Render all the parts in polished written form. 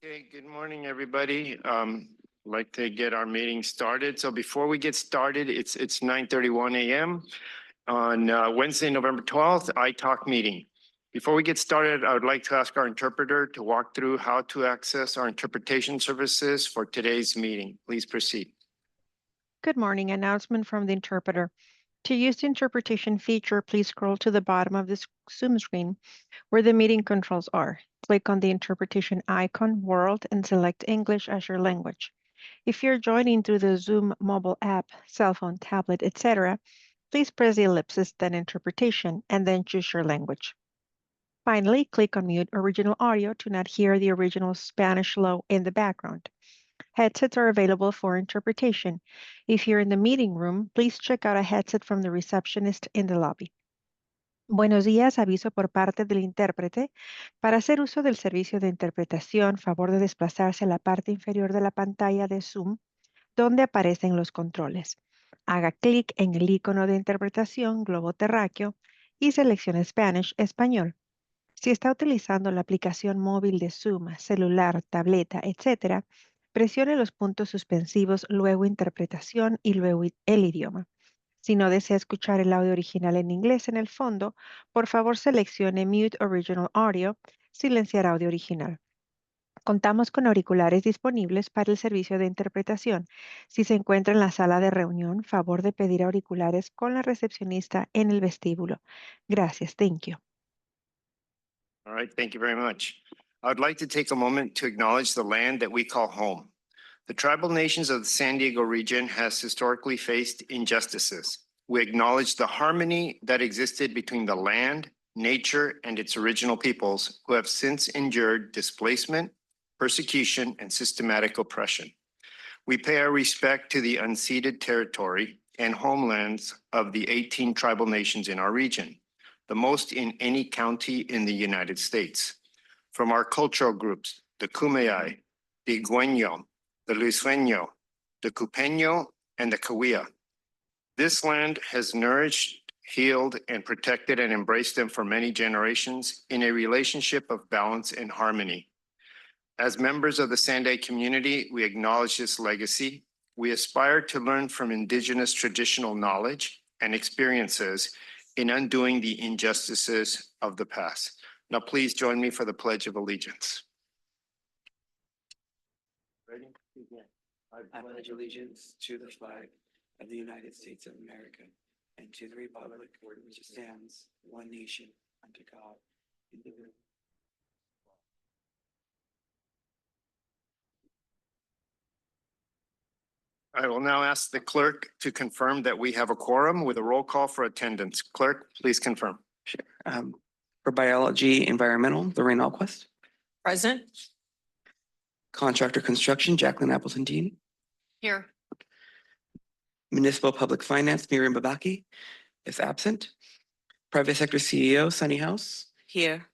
Okay, good morning, everybody. I'd like to get our meeting started. So before we get started, it's 9:31 a.m. on Wednesday, November 12th, iTalk meeting. Before we get started, I would like to ask our interpreter to walk through how to access our interpretation services for today's meeting. Please proceed. Good morning. Announcement from the interpreter. To use the interpretation feature, please scroll to the bottom of the Zoom screen where the meeting controls are. Click on the interpretation icon, World, and select English as your language. If you're joining through the Zoom mobile app, cell phone, tablet, etc., please press the ellipsis, then Interpretation, and then choose your language. Finally, click on Mute Original Audio to not hear the original Spanish low in the background. Headsets are available for interpretation. If you're in the meeting room, please check out a headset from the receptionist in the lobby. Buenos días, aviso por parte del intérprete. Para hacer uso del servicio de interpretación, favor de desplazarse a la parte inferior de la pantalla de Zoom, donde aparecen los controles. Haga clic en el icono de interpretación globo terráqueo y seleccione Spanish, español. Si está utilizando la aplicación móvil de Zoom, celular, tableta, etc., presione los puntos suspensivos, luego interpretación y luego el idioma. Si no desea escuchar el audio original en inglés en el fondo, por favor seleccione Mute Original Audio, silenciar audio original. Contamos con auriculares disponibles para el servicio de interpretación. Si se encuentra en la sala de reunión, favor de pedir auriculares con la recepcionista en el vestíbulo. Gracias. Thank you. All right, thank you very much. I would like to take a moment to acknowledge the land that we call home. The tribal nations of the San Diego region has historically faced injustices. We acknowledge the harmony that existed between the land, nature, and its original peoples who have since endured displacement, persecution, and systematic oppression. We pay our respect to the unceded territory and homelands of the 18 tribal nations in our region, the most in any county in the United States. From our cultural groups, the Kumeyaay, the Igueño, the Luisreño, the Cupeño, and the Cahuilla. This land has nourished, healed, and protected and embraced them for many generations in a relationship of balance and harmony. As members of the SANDAG community, we acknowledge this legacy. We aspire to learn from indigenous traditional knowledge and experiences in undoing the injustices of the past. Now, please join me for the Pledge of Allegiance. Ready? I pledge allegiance to the flag of the United States of America and to the republic which stands one nation under God, indivisible. I will now ask the clerk to confirm that we have a quorum with a roll call for attendance. Clerk, please confirm. Sure. For biology, environmental, Lorraine Alquist. Present. Contractor construction, Jacqueline Appleton Dean. Here. Municipal public finance, Miriam Babaki is absent. Private sector CEO, Sunny House. Here.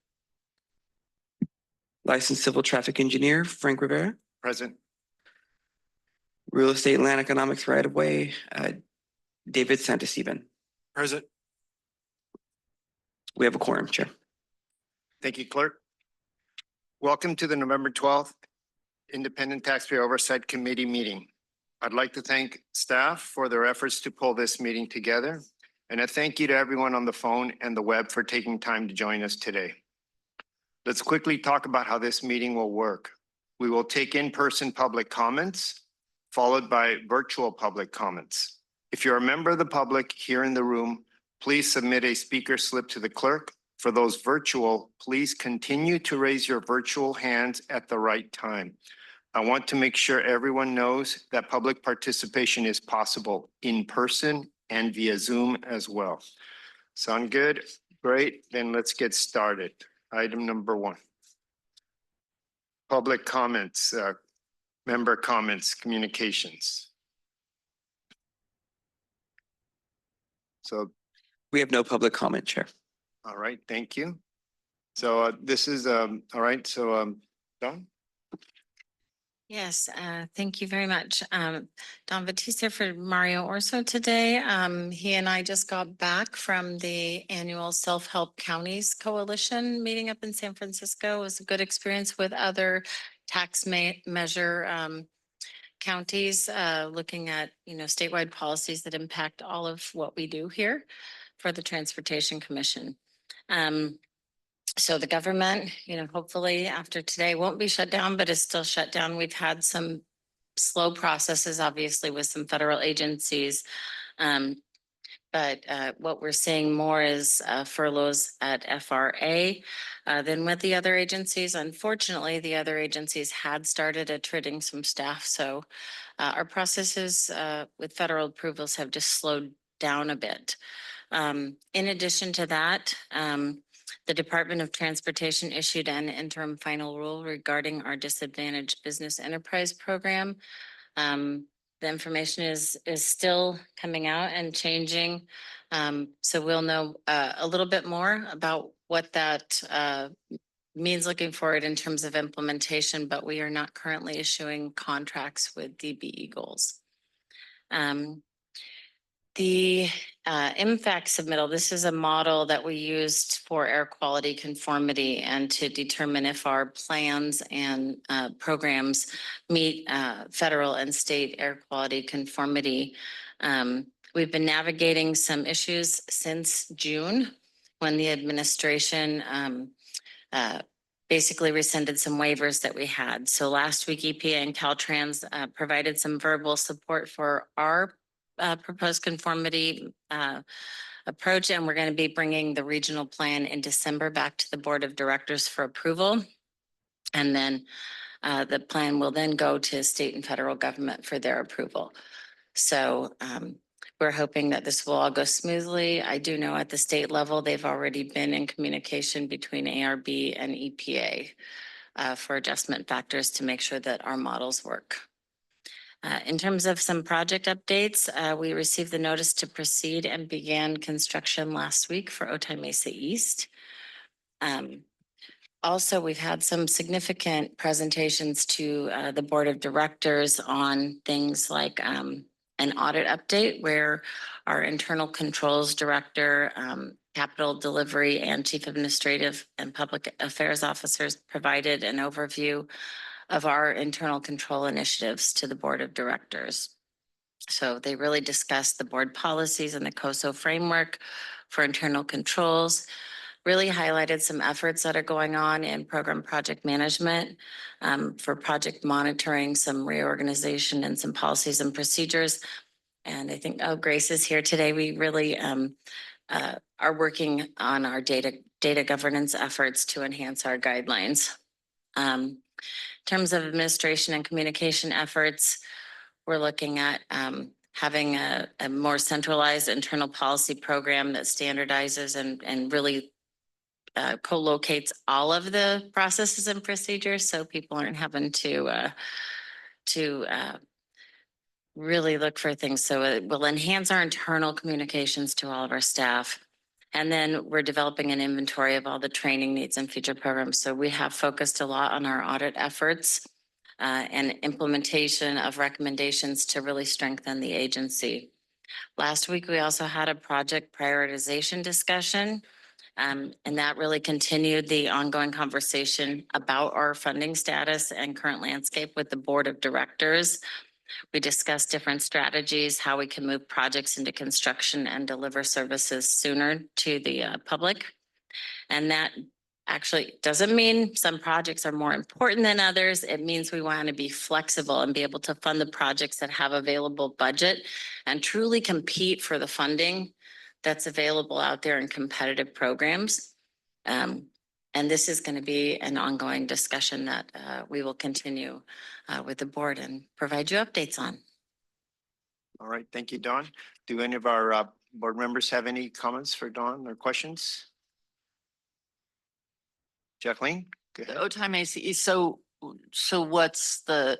Licensed civil traffic engineer, Frank Rivera. Present. Real estate land economics right of way, David Santesteban. Present. We have a quorum, Chair. Thank you, Clerk. Welcome to the November 12th Independent Taxpayer Oversight Committee meeting. I'd like to thank staff for their efforts to pull this meeting together, and a thank you to everyone on the phone and the web for taking time to join us today. Let's quickly talk about how this meeting will work. We will take in-person public comments, followed by virtual public comments. If you're a member of the public here in the room, please submit a speaker slip to the clerk. For those virtual, please continue to raise your virtual hands at the right time. I want to make sure everyone knows that public participation is possible in person and via Zoom as well. Sound good? Great, then let's get started. Item number 1. Public comments, member comments, communications. So We have no public comment, Chair. all right, thank you. So this is, all right, so Don? Yes, thank you very much. Don Batista for Mario Orso today. He and I just got back from the annual Self-Help Counties Coalition meeting up in San Francisco. It was a good experience with other tax measure counties, looking at, statewide policies that impact all of what we do here for the Transportation Commission. So the government, hopefully after today won't be shut down, but is still shut down. We've had some slow processes, obviously, with some federal agencies. But what we're seeing more is furloughs at FRA than with the other agencies. Unfortunately, the other agencies had started attriting some staff. So our processes with federal approvals have just slowed down a bit. In addition to that, the Department of Transportation issued an interim final rule regarding our disadvantaged business enterprise program. The information is still coming out and changing. So we'll know a little bit more about what that means looking forward in terms of implementation, but we are not currently issuing contracts with DBE goals. The MFAC submittal, this is a model that we used for air quality conformity and to determine if our plans and programs meet federal and state air quality conformity. We've been navigating some issues since June when the administration basically rescinded some waivers that we had. So last week, EPA and Caltrans provided some verbal support for our proposed conformity approach, and we're going to be bringing the regional plan in December back to the board of directors for approval. And then the plan will then go to state and federal government for their approval. So we're hoping that this will all go smoothly. I do know at the state level, they've already been in communication between ARB and EPA for adjustment factors to make sure that our models work. In terms of some project updates, we received the notice to proceed and began construction last week for Otay Mesa East. Also, we've had some significant presentations to the board of directors on things like an audit update where our internal controls director, capital delivery, and chief administrative and public affairs officers provided an overview of our internal control initiatives to the board of directors. So they really discussed the board policies and the COSO framework for internal controls, really highlighted some efforts that are going on in program project management for project monitoring, some reorganization and some policies and procedures. And I think, Grace is here today. We really are working on our data governance efforts to enhance our guidelines. In terms of administration and communication efforts, we're looking at having a more centralized internal policy program that standardizes and really co-locates all of the processes and procedures so people aren't having to really look for things. So it will enhance our internal communications to all of our staff. And then we're developing an inventory of all the training needs and future programs. So we have focused a lot on our audit efforts and implementation of recommendations to really strengthen the agency. Last week, we also had a project prioritization discussion, and that really continued the ongoing conversation about our funding status and current landscape with the board of directors. We discussed different strategies, how we can move projects into construction and deliver services sooner to the public. And that actually doesn't mean some projects are more important than others. It means we want to be flexible and be able to fund the projects that have available budget and truly compete for the funding that's available out there in competitive programs. And this is going to be an ongoing discussion that we will continue with the board and provide you updates on. All right, thank you, Dawn. Do any of our board members have any comments for Dawn or questions? Jacqueline? Go ahead. Otay Mesa East, so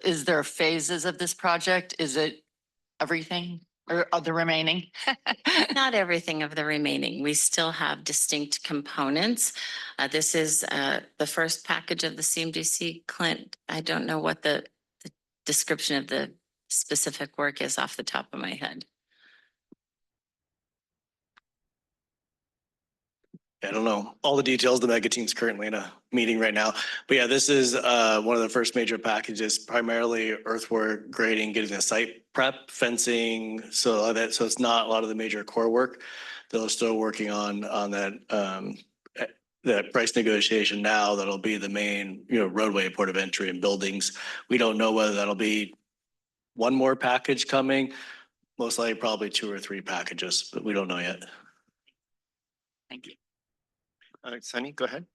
is there phases of this project? Is it everything or the remaining? Not everything of the remaining. We still have distinct components. This is the first package of the CMDC. Clint, I don't know what the description of the specific work is off the top of my head. I don't know all the details. The mega team's currently in a meeting right now. But yeah, this is one of the first major packages, primarily earthwork, grading, getting the site prep, fencing, so it's not a lot of the major core work. They're still working on that price negotiation now. That'll be the main, roadway, port of entry and buildings. We don't know whether that'll be one more package coming, most likely probably 2 or 3 packages, but we don't know yet. Thank you. Sunny, go ahead.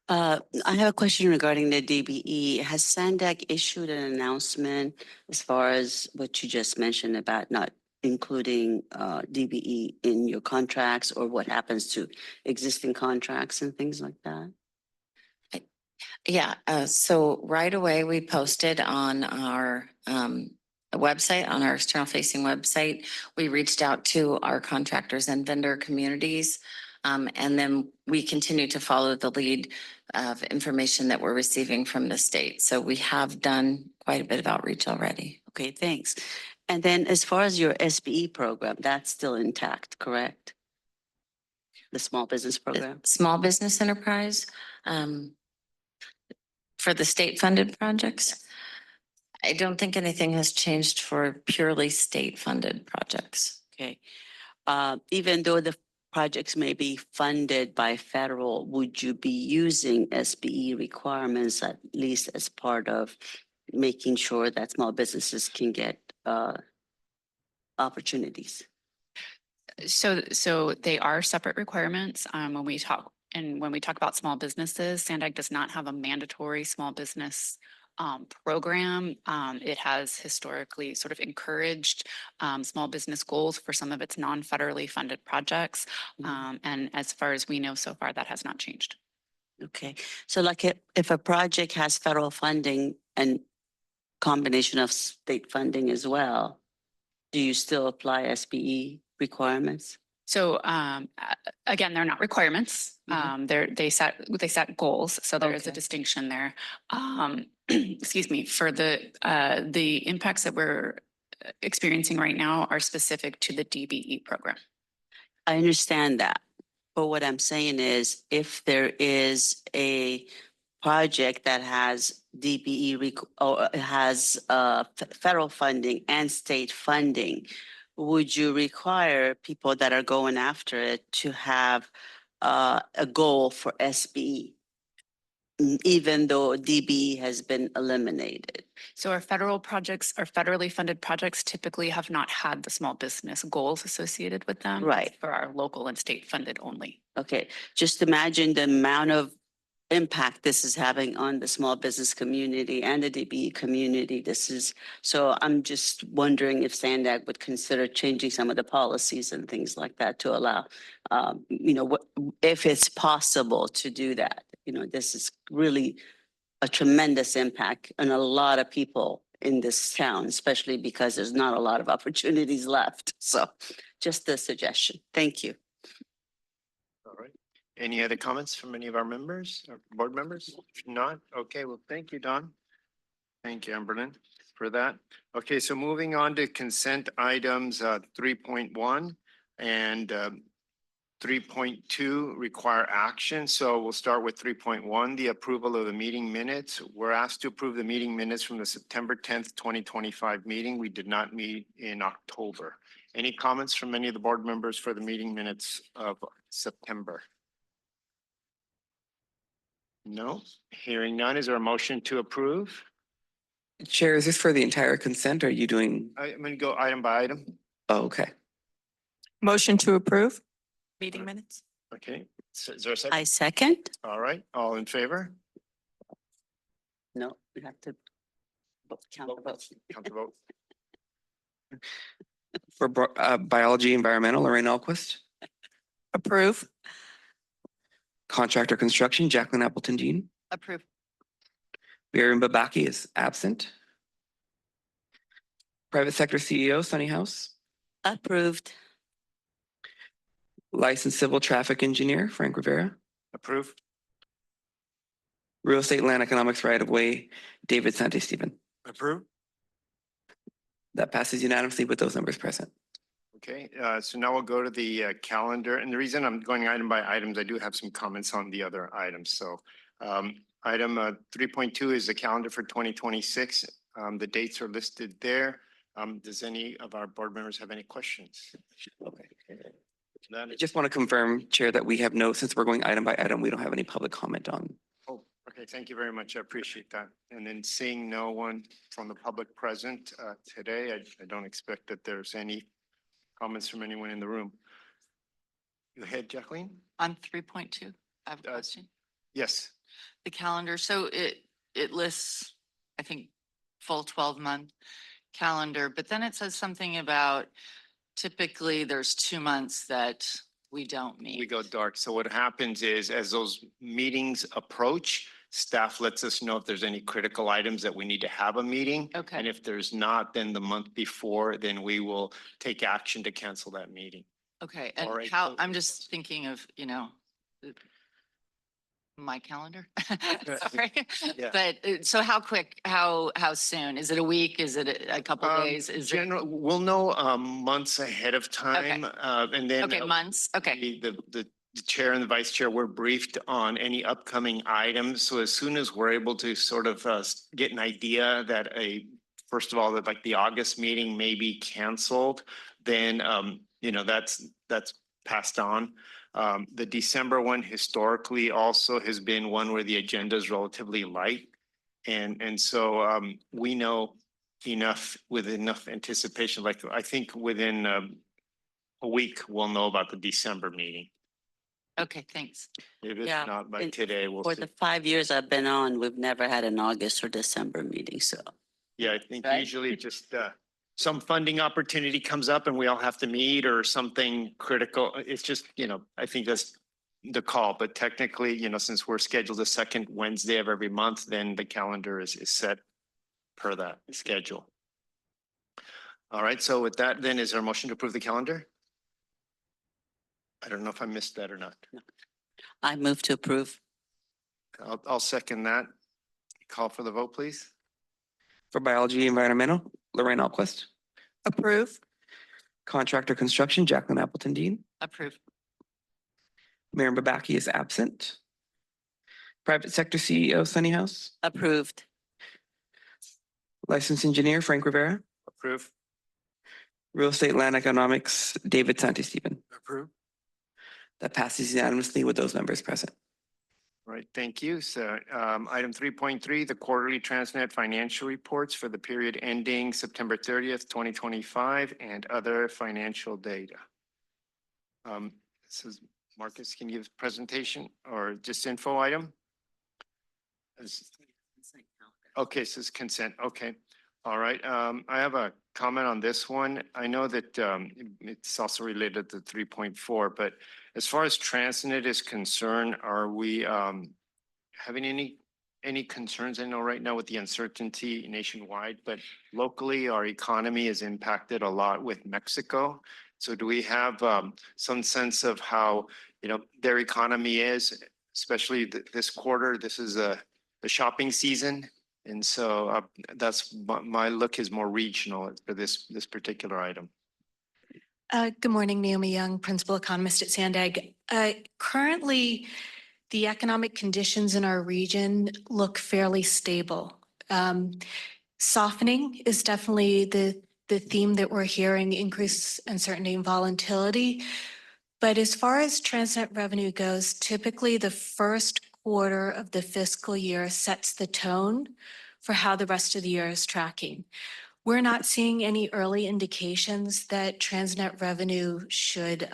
I have a question regarding the DBE. Has SANDAG issued an announcement as far as what you just mentioned about not including DBE in your contracts, or what happens to existing contracts and things like that? Yeah, so right away, we posted on our website, on our external facing website. We reached out to our contractors and vendor communities. And then we continue to follow the lead of information that we're receiving from the state. So we have done quite a bit of outreach already. Okay, thanks. And then as far as your SBE program, that's still intact, correct? The small business program? Small business enterprise, for the state funded projects. I don't think anything has changed for purely state funded projects. Okay. Even though the projects may be funded by federal, would you be using SBE requirements at least as part of making sure that small businesses can get opportunities? So they are separate requirements. When we talk about small businesses, SANDAG does not have a mandatory small business program. It has historically sort of encouraged small business goals for some of its non-federally funded projects. And as far as we know so far, that has not changed. Okay, so like if a project has federal funding and combination of state funding as well, do you still apply SBE requirements? So again, they're not requirements. They set goals. So there is a Okay. distinction there. Excuse me, for the impacts that we're experiencing right now are specific to the DBE program. I understand that, but what I'm saying is if there is a project that has DBE or has federal funding and state funding, would you require people that are going after it to have a goal for SBE, even though DBE has been eliminated? So our federal projects, our federally funded projects typically have not had the small business goals associated with them. Right. For our local and state funded only. Okay, just imagine the amount of impact this is having on the small business community and the DBE community. So I'm just wondering if SANDAG would consider changing some of the policies and things like that to allow, if it's possible to do that. This is really a tremendous impact on a lot of people in this town, especially because there's not a lot of opportunities left. So just a suggestion. Thank you. All right. Any other comments from any of our members or board members? If not, okay, well, thank you, Don. Thank you, Amberlyn, for that. Okay, so moving on to consent items 3.1 and 3.2 require action. So we'll start with 3.1, the approval of the meeting minutes. We're asked to approve the meeting minutes from the September 10th, 2025 meeting. We did not meet in October. Any comments from any of the board members for the meeting minutes of September? No, hearing none. Is there a motion to approve? Chair, is this for the entire consent? Or are you doing? I'm going to go item by item. Oh, okay. Motion to approve meeting minutes. Okay, is there a second? I second. All right, all in favor? No, we have to count the votes. Count the vote. For biology environmental, Lorraine Alquist. Approve. Contractor construction, Jacqueline Appleton Dean. Approve. Miriam Babaki is absent. Private sector CEO, Sunny House. Approved. Licensed civil traffic engineer, Frank Rivera. Approve. Real estate land economics right of way, David Sante Stephen. Approve. That passes unanimously with those numbers present. Okay, so now we'll go to the calendar. And the reason I'm going item by items, I do have some comments on the other items. So item 3.2 is the calendar for 2026. The dates are listed there. Does any of our board members have any questions? Okay. None? I just want to confirm, Chair, that we have no, since we're going item by item, we don't have any public comment on. Oh, okay, thank you very much. I appreciate that. And then seeing no one from the public present today, I don't expect that there's any comments from anyone in the room. Go ahead, Jacqueline. On 3.2, I have a Uh, question. Yes. The calendar, so it lists, I think, full 12-month calendar, but then it says something about typically there's 2 months that we don't meet. We go dark. So what happens is as those meetings approach, staff lets us know if there's any critical items that we need to have a meeting. Okay. And if there's not, then the month before, then we will take action to cancel that meeting. Okay, All and right, how, so- I'm just thinking of, my calendar. Sorry. Yeah. But so how quick, how soon? Is it a week? Is it a couple days? Is it? General, we'll know months ahead of time, and then. Okay, months, okay, The chair and the vice chair were briefed on any upcoming items. So as soon as we're able to sort of get an idea that first of all, that like the August meeting may be canceled, then, that's passed on. The December one historically also has been one where the agenda is relatively light. And so we know with enough anticipation, like I think within a week, we'll know about the December meeting. okay, thanks. If it's Yeah, not by and today, we'll For see. the 5 years I've been on, we've never had an August or December meeting, so. Yeah, I think Right. usually just some funding opportunity comes up and we all have to meet or something critical. It's just, I think that's the call, but technically, since we're scheduled the second Wednesday of every month, then the calendar is set per that schedule. All right, so with that, then is there a motion to approve the calendar? I don't know if I missed that or not. I move to approve. I'll second that. Call for the vote, please. For biology environmental, Lorraine Alquist. Approve. Contractor construction, Jacqueline Appleton Dean. Approved. Mayor Babaki is absent. Private sector CEO, Sunny House. Approved. Licensed engineer, Frank Rivera. Approve. Real estate land economics, David Santi-Stephen. Approve. That passes unanimously with those members present. Right, thank you. So item 3.3, the quarterly TransNet financial reports for the period ending September 30th, 2025 and other financial data. This is Marcus, can you give a presentation or just info item? Okay, so it's consent. Okay. All right. I have a comment on this one. I know that it's also related to 3.4, but as far as TransNet is concerned, are we having any concerns? I know right now with the uncertainty nationwide, but locally our economy is impacted a lot with Mexico. So do we have some sense of how, their economy is, especially this quarter? This is the shopping season. And so that's my look is more regional for this particular item. Good morning, Naomi Young, Principal Economist at SANDAG. Currently, the economic conditions in our region look fairly stable. Softening is definitely the theme that we're hearing, increased uncertainty and volatility. But as far as TransNet revenue goes, typically the first quarter of the fiscal year sets the tone for how the rest of the year is tracking. We're not seeing any early indications that TransNet revenue should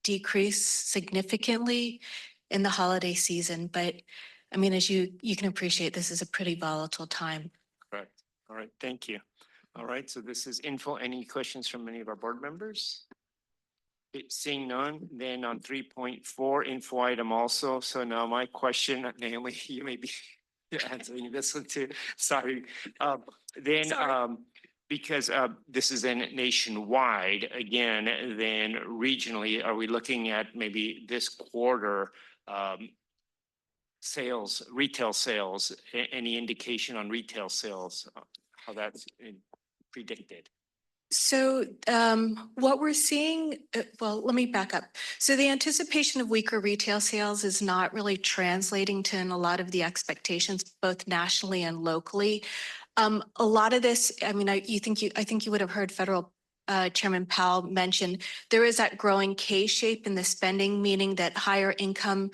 decrease significantly in the holiday season. But I mean, as you can appreciate, this is a pretty volatile time. Correct. All right. Thank you. All right. So this is info. Any questions from any of our board members? Seeing none, then on 3.4 info item also. So now my question, Naomi, you may be answering this one too. Sorry. Because this is then nationwide again, then regionally, are we looking at maybe this quarter sales, retail sales, any indication on retail sales, how that's predicted? So what we're seeing, well, let me back up. So the anticipation of weaker retail sales is not really translating to in a lot of the expectations, both nationally and locally. A lot of this, I mean, I think you would have heard Federal Chairman Powell mention there is that growing K-shape in the spending, meaning that higher income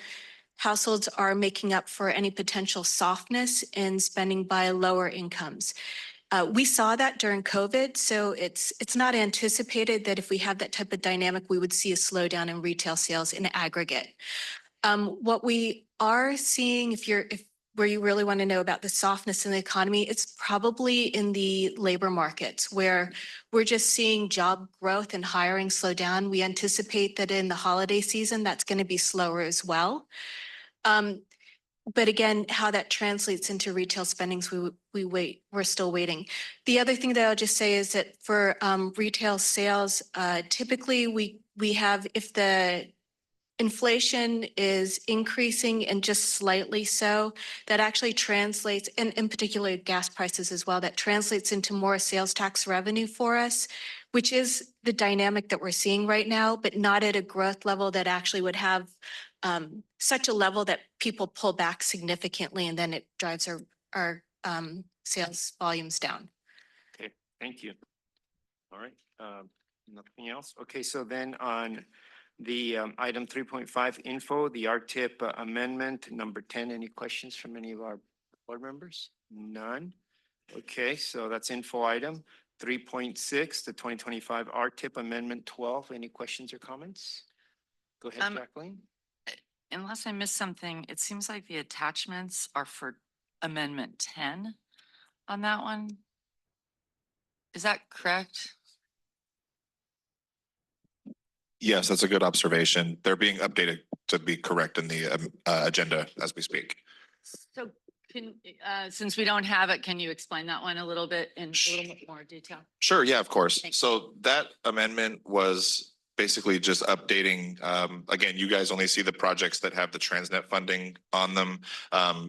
households are making up for any potential softness in spending by lower incomes. We saw that during COVID, so it's not anticipated that if we have that type of dynamic, we would see a slowdown in retail sales in aggregate. What we are seeing, if where you really want to know about the softness in the economy, it's probably in the labor markets where we're just seeing job growth and hiring slow down. We anticipate that in the holiday season, that's going to be slower as well. But again, how that translates into retail spendings, we're still waiting. The other thing that I'll just say is that for retail sales, typically we have, if the inflation is increasing and just slightly so, that actually translates, and in particular gas prices as well, that translates into more sales tax revenue for us, which is the dynamic that we're seeing right now, but not at a growth level that actually would have such a level that people pull back significantly, and then it drives our sales volumes down. Okay, thank you. All right, nothing else? Okay, so then on the item 3.5 info, the RTIP amendment number 10, any questions from any of our board members? None. Okay, so that's info item. 3.6, the 2025 RTIP amendment 12, any questions or comments? Go ahead, Jacqueline. Unless I missed something, it seems like the attachments are for amendment 10 on that one. Is that correct? Yes, that's a good observation. They're being updated to be correct in the agenda as we speak. So can, since we don't have it, can you explain that one a little bit in a little bit more detail? Sure, yeah, of course. Thanks. So that amendment was basically just updating, again, you guys only see the projects that have the TransNet funding on them.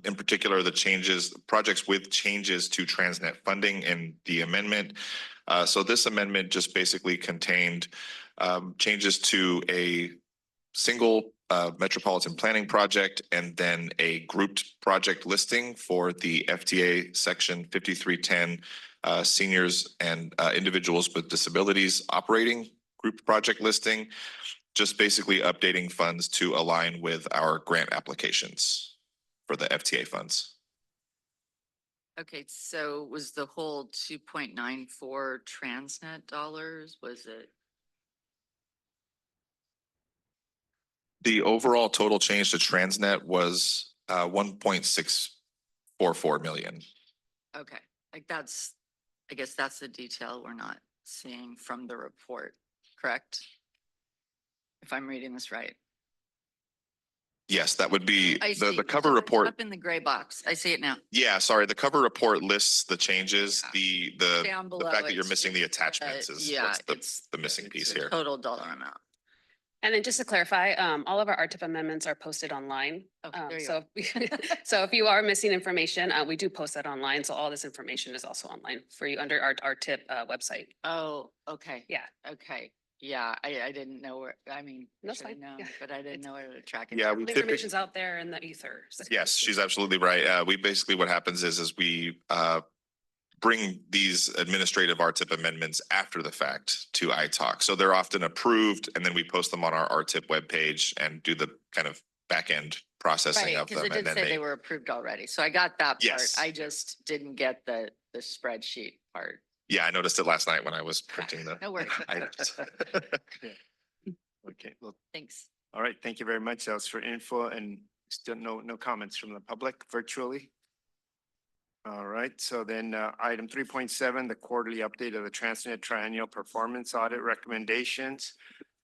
In particular, the changes, projects with changes to TransNet funding in the amendment. So this amendment just basically contained changes to a single metropolitan planning project and then a grouped project listing for the FTA section 5310 seniors and individuals with disabilities operating group project listing, just basically updating funds to align with our grant applications for the FTA funds. Okay, so was the whole 2.94 TransNet dollars, was it? The overall total change to TransNet was 1.644 million. Okay, like that's, I guess that's the detail we're not seeing from the report, correct? If I'm reading this right. Yes, that would be I see. the cover So it's report. Up in the gray box. I see it now. Yeah, sorry, the cover report lists the changes. Down The below fact that you're it's missing the just, attachments is yeah, what's the missing it's piece the here. Total dollar amount. And then just to clarify, all of our RTIP amendments are posted online. Okay, there you So, so if you are missing information, we do post that online. So all this information is also online for you under our RTIP website. Oh, okay. Yeah. Okay. Yeah, I didn't know where, I mean, I That's should have fine, known, yeah. but I didn't know where to track it. Yeah, The information's out there in the ether. So- Yes, she's absolutely right. We basically, what happens is we bring these administrative RTIP amendments after the fact to iTalk. So they're often approved and then we post them on our RTIP webpage and do the kind of back end processing Right, of because them. it did And say then they were approved already. So I got that part. Yes. I just didn't get the spreadsheet part. Yeah, I noticed it last night when I was printing the. No worries. items. Okay, well, Thanks. all right, thank you very much. That was for info and still no comments from the public virtually. All right, so then item 3.7, the quarterly update of the TransNet triennial performance audit recommendations.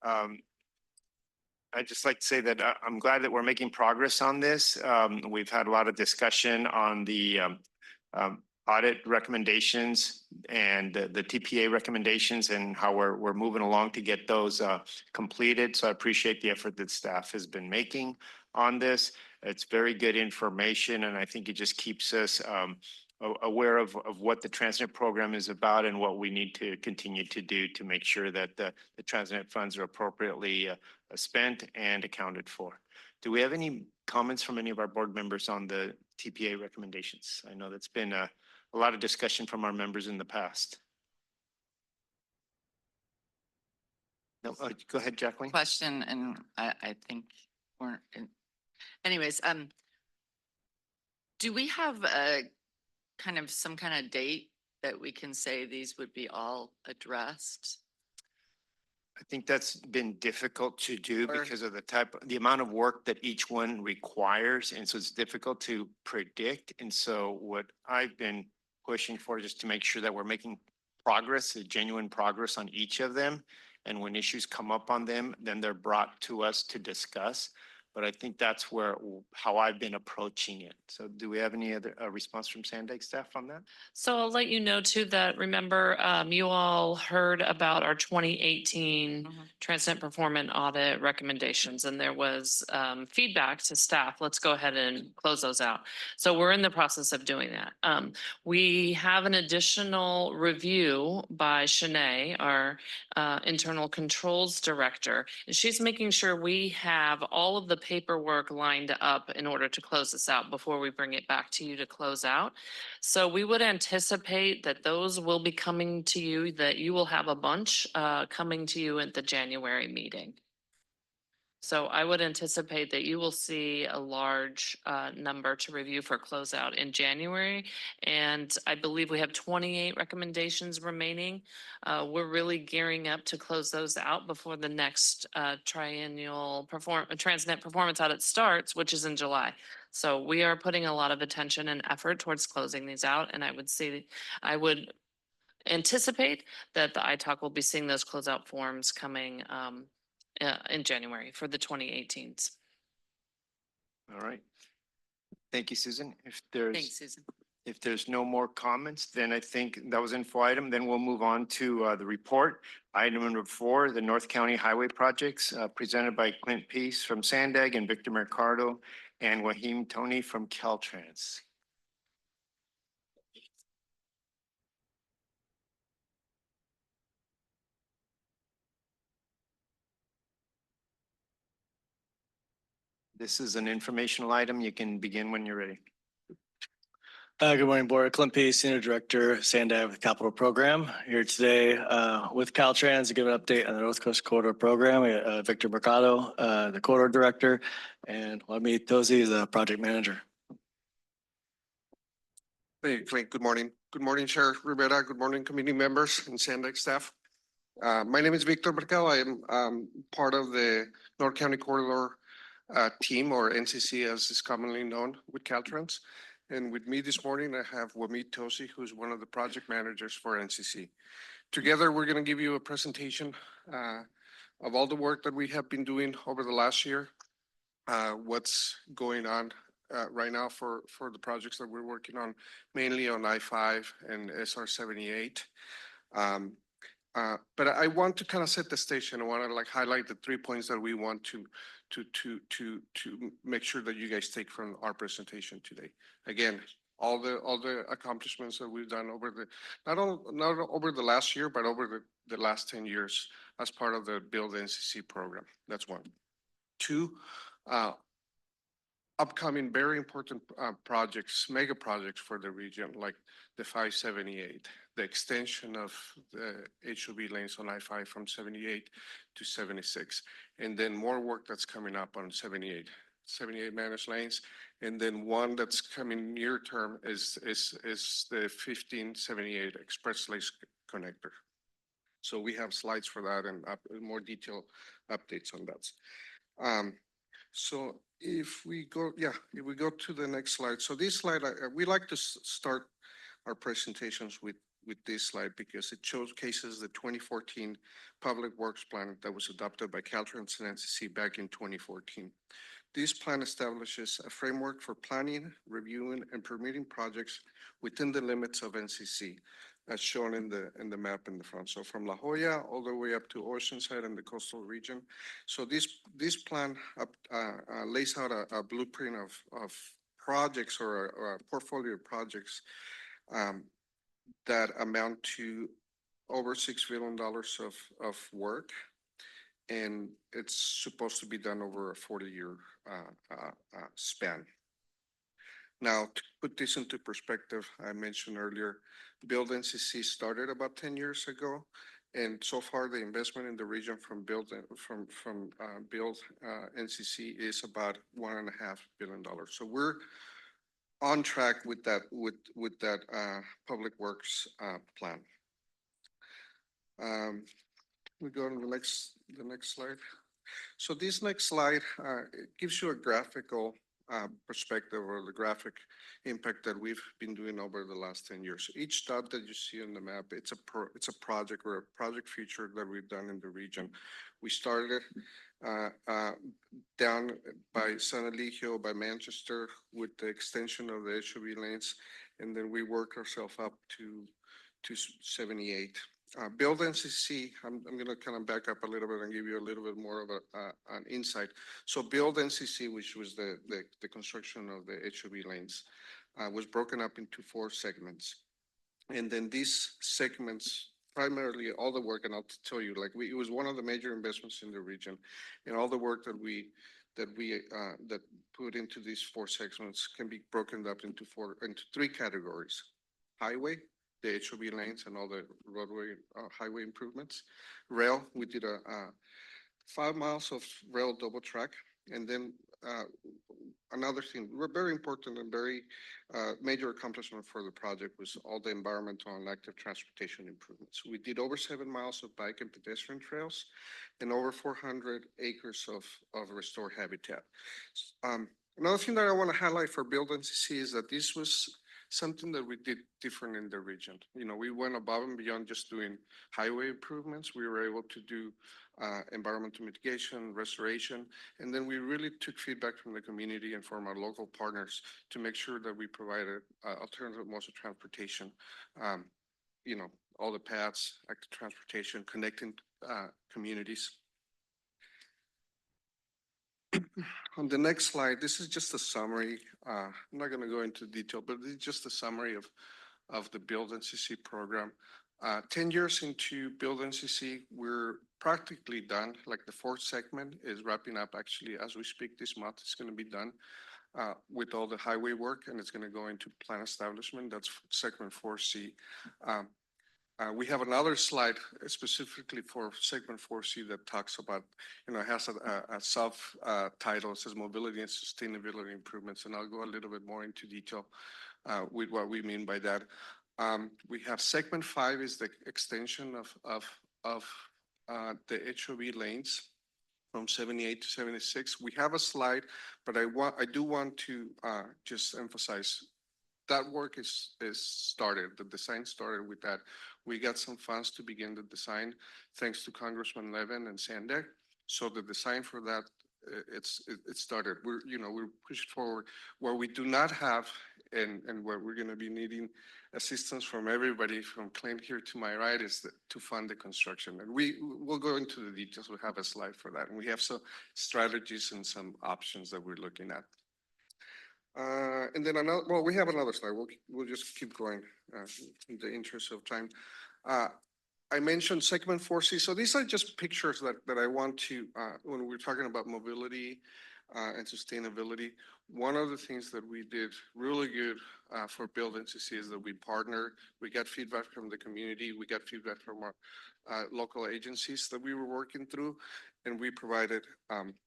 I'd just like to say that I'm glad that we're making progress on this. We've had a lot of discussion on the audit recommendations and the TPA recommendations and how we're moving along to get those completed. So I appreciate the effort that staff has been making on this. It's very good information, and I think it just keeps us aware of what the TransNet program is about and what we need to continue to do to make sure that the TransNet funds are appropriately spent and accounted for. Do we have any comments from any of our board members on the TPA recommendations? I know that's been a lot of discussion from our members in the past. No, go ahead, Jacqueline. Question, and I think we're anyways, do we have a kind of some kind of date that we can say these would be all addressed? I think that's been difficult to do because of the amount of work that each one requires. And so it's difficult to predict. And so what I've been pushing for is just to make sure that we're making progress, genuine progress on each of them. And when issues come up on them, then they're brought to us to discuss. But I think that's how I've been approaching it. So do we have any other response from SANDAG staff on that? So I'll let you know too that, remember, you all heard about our 2018 TransNet performance audit recommendations, and there was feedback to staff. Let's go ahead and close those out. So we're in the process of doing that. We have an additional review by Shanae, our internal controls director, and she's making sure we have all of the paperwork lined up in order to close this out before we bring it back to you to close out. So we would anticipate that those will be coming to you, that you will have a bunch coming to you at the January meeting. So I would anticipate that you will see a large number to review for closeout in January. And I believe we have 28 recommendations remaining. We're really gearing up to close those out before the next triennial TransNet performance audit starts, which is in July. So we are putting a lot of attention and effort towards closing these out. And I would anticipate that the ITALC will be seeing those closeout forms coming in January for the 2018s. All right. Thank you, Susan. Thanks, Susan. If there's no more comments, then I think that was info item. Then we'll move on to the report. Item number 4, the North County Highway Projects, presented by Clint Peace from SANDAG and Victor Mercado and Wahim Tony from Caltrans. This is an informational item. You can begin when you're ready. Good morning, Board. Clint Peace, Senior Director, SANDAG with Capital Program. Here today with Caltrans to give an update on the North Coast Corridor Program. We got Victor Mercado, the Corridor Director, and Wahim Tozi, the Project Manager. Hey, Clint, good morning. Good morning, Chair Rivera. Good morning, committee members and SANDAG staff. My name is Victor Mercado. I am part of the North County Corridor team, or NCC as is commonly known, with Caltrans. And with me this morning, I have Wahim Tozi, who's one of the project managers for NCC. Together, we're going to give you a presentation of all the work that we have been doing over the last year, what's going on right now for the projects that we're working on, mainly on I-5 and SR-78. But I want to kind of set the stage, and I want to highlight the 3 points that we want to make sure that you guys take from our presentation today. Again, all the accomplishments that we've done over not over the last year, but over the last 10 years as part of the Build NCC program. That's 1. 2, upcoming very important projects, mega projects for the region, like the 578, the extension of the HOV lanes on I-5 from 78 to 76, and then more work that's coming up on 78 managed lanes, and then one that's coming near term is the 1578 Express Lanes Connector. So we have slides for that and more detailed updates on that. So if we go to the next slide. So this slide, we like to start our presentations with this slide because it showcases the 2014 Public Works Plan that was adopted by Caltrans and NCC back in 2014. This plan establishes a framework for planning, reviewing, and permitting projects within the limits of NCC, as shown in the map in the front. So from La Jolla all the way up to Oceanside and the coastal region. So this plan lays out a blueprint of projects or a portfolio of projects that amount to over $6 billion of work. And it's supposed to be done over a 40-year span. Now, to put this into perspective, I mentioned earlier, Build NCC started about 10 years ago. And so far, the investment in the region from Build NCC is about $1.5 billion. So we're on track with that public works plan. We go to the next slide. So this next slide it gives you a graphical perspective or the graphic impact that we've been doing over the last 10 years. Each dot that you see on the map, it's a project or a project feature that we've done in the region. We started down by San Eligio, by Manchester, with the extension of the HOV lanes, and then we worked ourselves up to 78. Build NCC, I'm going to kind of back up a little bit and give you a little bit more of an insight. So Build NCC, which was the construction of the HOV lanes, was broken up into 4 segments. And then these segments, primarily all the work, and I'll tell you, like it was one of the major investments in the region, and all the work that put into these 4 segments can be broken up into 3 categories: highway, the HOV lanes and all the roadway highway improvements. Rail, we did a 5 miles of rail double track. And then another thing, very important and very major accomplishment for the project was all the environmental and active transportation improvements. We did over 7 miles of bike and pedestrian trails and over 400 acres of restored habitat. Another thing that I want to highlight for Build NCC is that this was something that we did different in the region. You know, we went above and beyond just doing highway improvements. We were able to do environmental mitigation, restoration, and then we really took feedback from the community and from our local partners to make sure that we provided alternative modes of transportation. You know, all the paths, active transportation, connecting communities. On the next slide, this is just a summary. I'm not going to go into detail, but this is just a summary of the Build NCC program. 10 years into Build NCC, we're practically done. Like the 4th segment is wrapping up actually as we speak this month. It's going to be done with all the highway work, and it's going to go into plan establishment. That's segment 4C. We have another slide specifically for segment 4C that talks about, you know, it has a subtitle. It says mobility and sustainability improvements, and I'll go a little bit more into detail with what we mean by that. We have segment 5 is the extension of the HOV lanes from 78 to 76. We have a slide, but I do want to just emphasize that work is started. The design started with that. We got some funds to begin the design, thanks to Congressman Levin and SANDAG. So the design for that, it started. We're pushed forward. Where we do not have, and where we're going to be needing assistance from everybody, from Clint here to my right, is to fund the construction. And we'll go into the details. We have a slide for that, and we have some strategies and some options that we're looking at. And then we have another slide. We'll just keep going in the interest of time. I mentioned segment 4C. So these are just pictures that I want to, when we're talking about mobility and sustainability, one of the things that we did really good for Build NCC is that we partnered. We got feedback from the community. We got feedback from our local agencies that we were working through, and we provided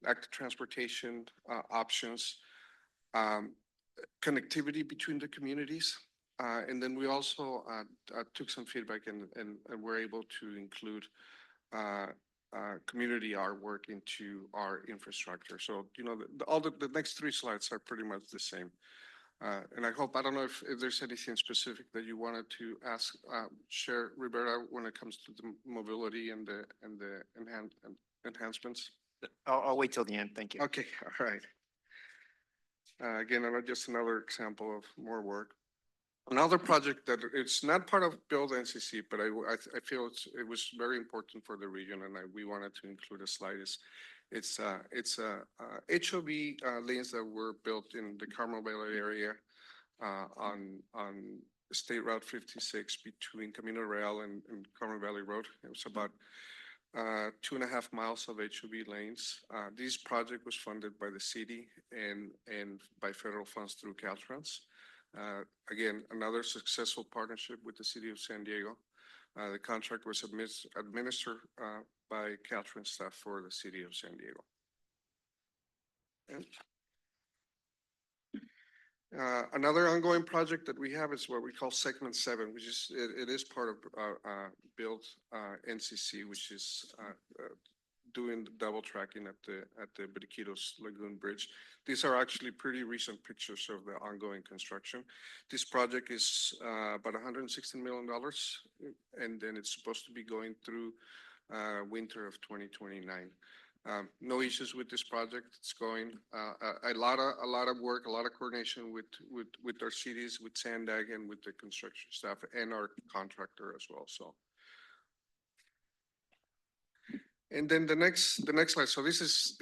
active transportation options, connectivity between the communities. And then we also took some feedback and were able to include community artwork into our infrastructure. So, you know, all the next 3 slides are pretty much the same. And I don't know if there's anything specific that you wanted to share, Roberta, when it comes to the mobility and the enhancements. I'll wait till the end. Thank you. Okay, all right. Again, just another example of more work. Another project that it's not part of Build NCC, but I feel it was very important for the region, and we wanted to include a slide. It's HOV lanes that were built in the Carmel Valley area on State Route 56 between Camino Real and Carmel Valley Road. It was about 2.5 miles of HOV lanes. This project was funded by the city and by federal funds through Caltrans. Again, another successful partnership with the city of San Diego. The contract was administered by Caltrans staff for the city of San Diego. And another ongoing project that we have is what we call Segment 7, which is, it is part of Build NCC, which is doing the double tracking at the Bariquitos Lagoon Bridge. These are actually pretty recent pictures of the ongoing construction. This project is about $116 million, and then it's supposed to be going through winter of 2029. No issues with this project. It's going a lot of work, a lot of coordination with our cities, with SANDAG, and with the construction staff and our contractor as well. So, and then the next slide. So this is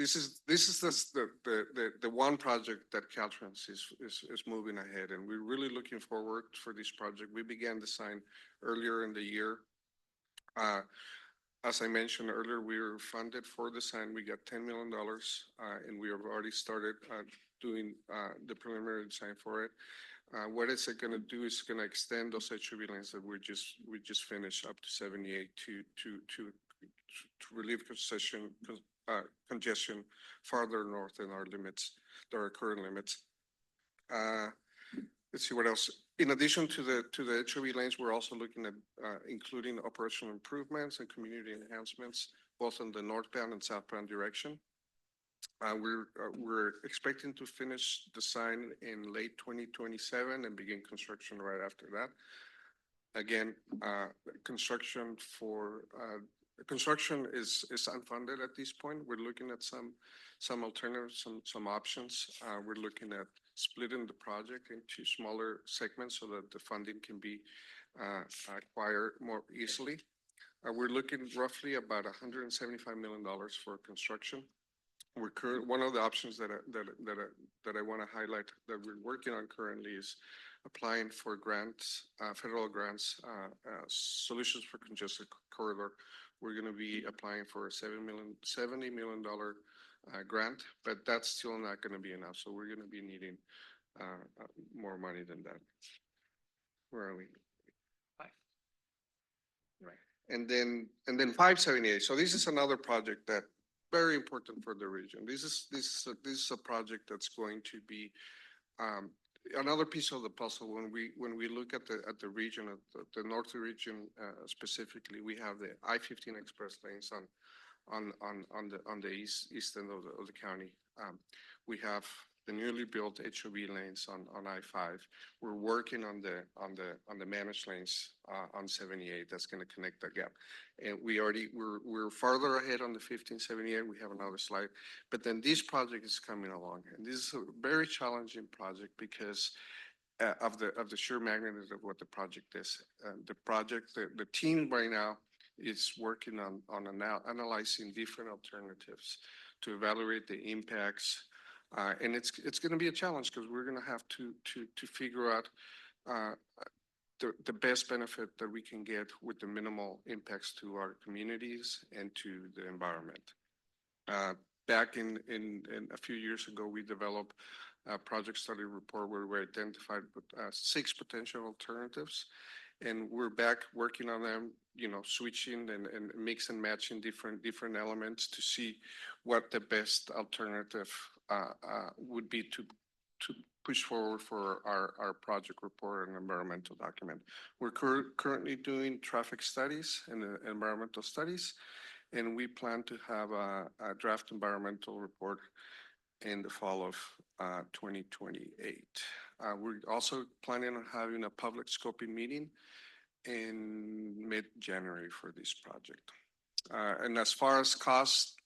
the one project that Caltrans is moving ahead, and we're really looking forward for this project. We began design earlier in the year. As I mentioned earlier, we were funded for design. We got $10 million, and we have already started doing the preliminary design for it. What it's going to do is going to extend those HOV lanes that we just finished up to 78 to relieve congestion farther north in our limits, our current limits. Let's see what else. In addition to the HOV lanes, we're also looking at including operational improvements and community enhancements, both in the northbound and southbound direction. We're expecting to finish design in late 2027 and begin construction right after that. Again, construction is unfunded at this point. We're looking at some alternatives, some options. We're looking at splitting the project into smaller segments so that the funding can be acquired more easily. We're looking roughly about $175 million for construction. One of the options that I want to highlight that we're working on currently is applying for grants, federal grants, Solutions for Congested Corridor. We're going to be applying for a $70 million grant, but that's still not going to be enough. So we're going to be needing more money than that. Where are we? Right. And then 578. So this is another project that very important for the region. This is a project that's going to be another piece of the puzzle. When we look at the region, the north region specifically, we have the I-15 express lanes on the east end of the county. We have the newly built HOV lanes on I-5. We're working on the managed lanes on 78. That's going to connect that gap. And we're farther ahead on the 1578. We have another slide, but then this project is coming along, and this is a very challenging project because of the sheer magnitude of what the project is. The team right now is working on analyzing different alternatives to evaluate the impacts. And it's going to be a challenge because we're going to have to figure out the best benefit that we can get with the minimal impacts to our communities and to the environment. Back in a few years ago, we developed a project study report where we identified 6 potential alternatives, and we're back working on them, switching and mix and matching different elements to see what the best alternative would be to push forward for our project report and environmental document. We're currently doing traffic studies and environmental studies, and we plan to have a draft environmental report in the fall of 2028. We're also planning on having a public scoping meeting in mid-January for this project. And as far as costs,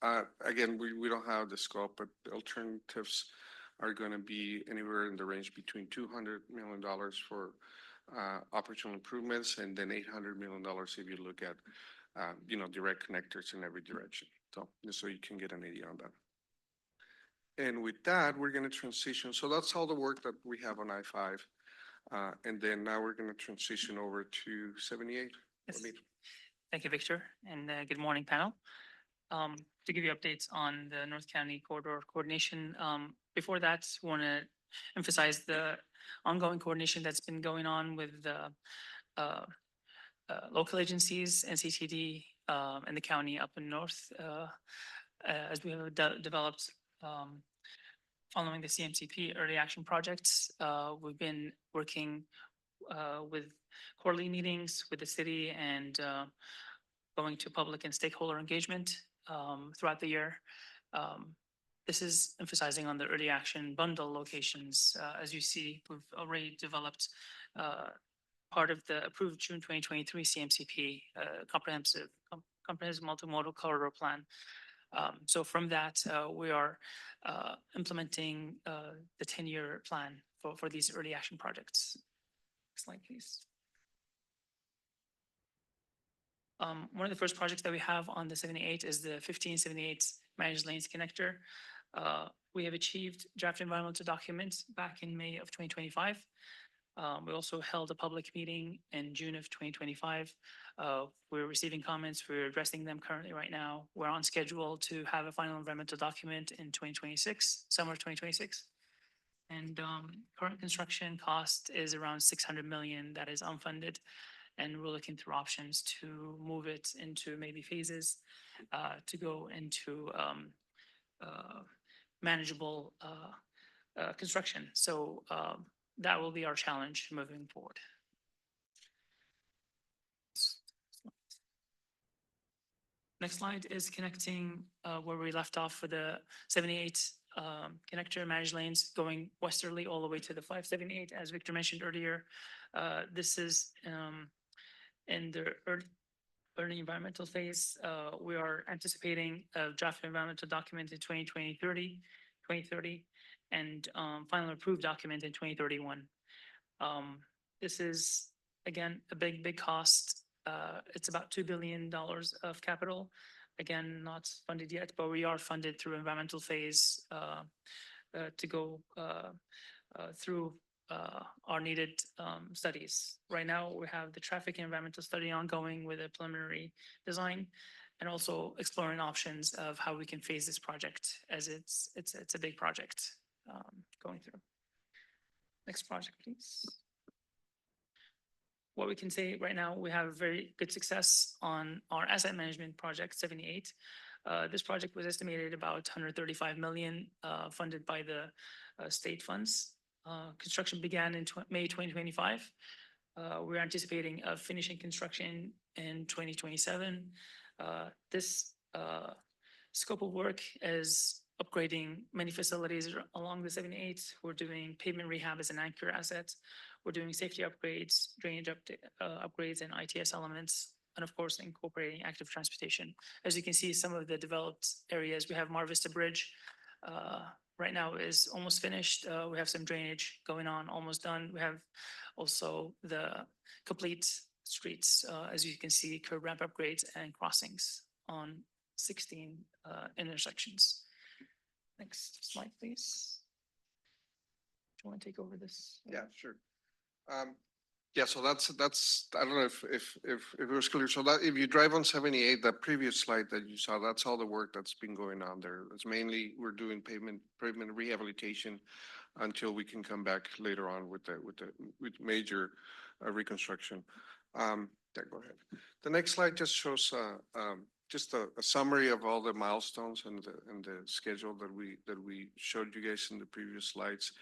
again, we don't have the scope, but the alternatives are going to be anywhere in the range between $200 million for operational improvements and then $800 million if you look at, direct connectors in every direction. So just so you can get an idea on that. And with that, we're going to transition. So that's all the work that we have on I-5. And then now we're going to transition over to 78. Yes. Juanito. Thank you, Victor, and good morning, panel. To give you updates on the North County Corridor Coordination, before that, want to emphasize the ongoing coordination that's been going on with the local agencies, NCTD, and the county up in north, as we have developed following the CMCP early action projects. We've been working with quarterly meetings with the city and going to public and stakeholder engagement throughout the year. This is emphasizing on the early action bundle locations. As you see, we've already developed part of the approved June 2023 CMCP comprehensive multimodal corridor plan. So from that, we are implementing the 10-year plan for these early action projects. Next slide, please. One of the first projects that we have on the 78 is the 1578 Managed Lanes Connector. We have achieved draft environmental documents back in May of 2025. We also held a public meeting in June of 2025. We're receiving comments. We're addressing them currently right now. We're on schedule to have a final environmental document in 2026, summer of 2026. And current construction cost is around 600 million that is unfunded. And we're looking through options to move it into maybe phases to go into manageable construction. So that will be our challenge moving forward. Next slide is connecting where we left off for the 78 connector managed lanes going westerly all the way to the 578, as Victor mentioned earlier. This is in the early environmental phase. We are anticipating a draft environmental document in 2030, and final approved document in 2031. This is, again, a big cost. It's about $2 billion of capital. Again, not funded yet, but we are funded through environmental phase to go through our needed studies. Right now, we have the traffic and environmental study ongoing with a preliminary design, and also exploring options of how we can phase this project, as it's a big project going through. Next project, please. What we can say right now, we have very good success on our asset management project 78. This project was estimated about 135 million funded by the state funds. Construction began in May 2025. We're anticipating finishing construction in 2027. This scope of work is upgrading many facilities along the 78. We're doing pavement rehab as an anchor asset. We're doing safety upgrades, drainage upgrades, and ITS elements, and of course, incorporating active transportation. As you can see, some of the developed areas, we have Mar Vista Bridge. Right now is almost finished. We have some drainage going on, almost done. We have also the complete streets, as you can see, curb ramp upgrades and crossings on 16 intersections. Next slide, please. Do you want to take over this? Yeah, sure. Yeah, so that's, I don't know if it was clear. So that if you drive on 78, that previous slide that you saw, that's all the work that's been going on there. It's mainly, we're doing pavement rehabilitation until we can come back later on with major reconstruction. Yeah, go ahead. The next slide just shows just a summary of all the milestones and the schedule that we showed you guys in the previous slides.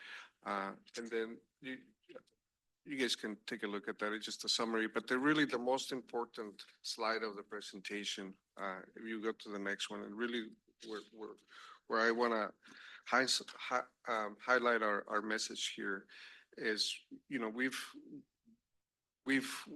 And then you guys can take a look at that. It's just a summary, but really the most important slide of the presentation, if you go to the next one, and really where I want to highlight our message here is, you know, we've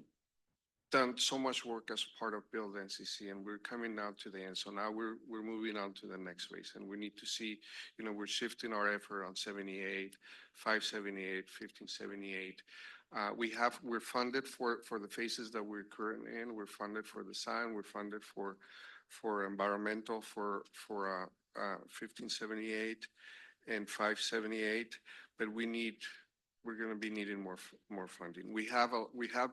done so much work as part of Build NCC, and we're coming now to the end. So now we're moving on to the next phase, and we need to see, you know, we're shifting our effort on 78, 578, 1578. We're funded for the phases that we're currently in. We're funded for the sign. We're funded for environmental for 1578 and 578. But we need we're going to be needing more funding. We have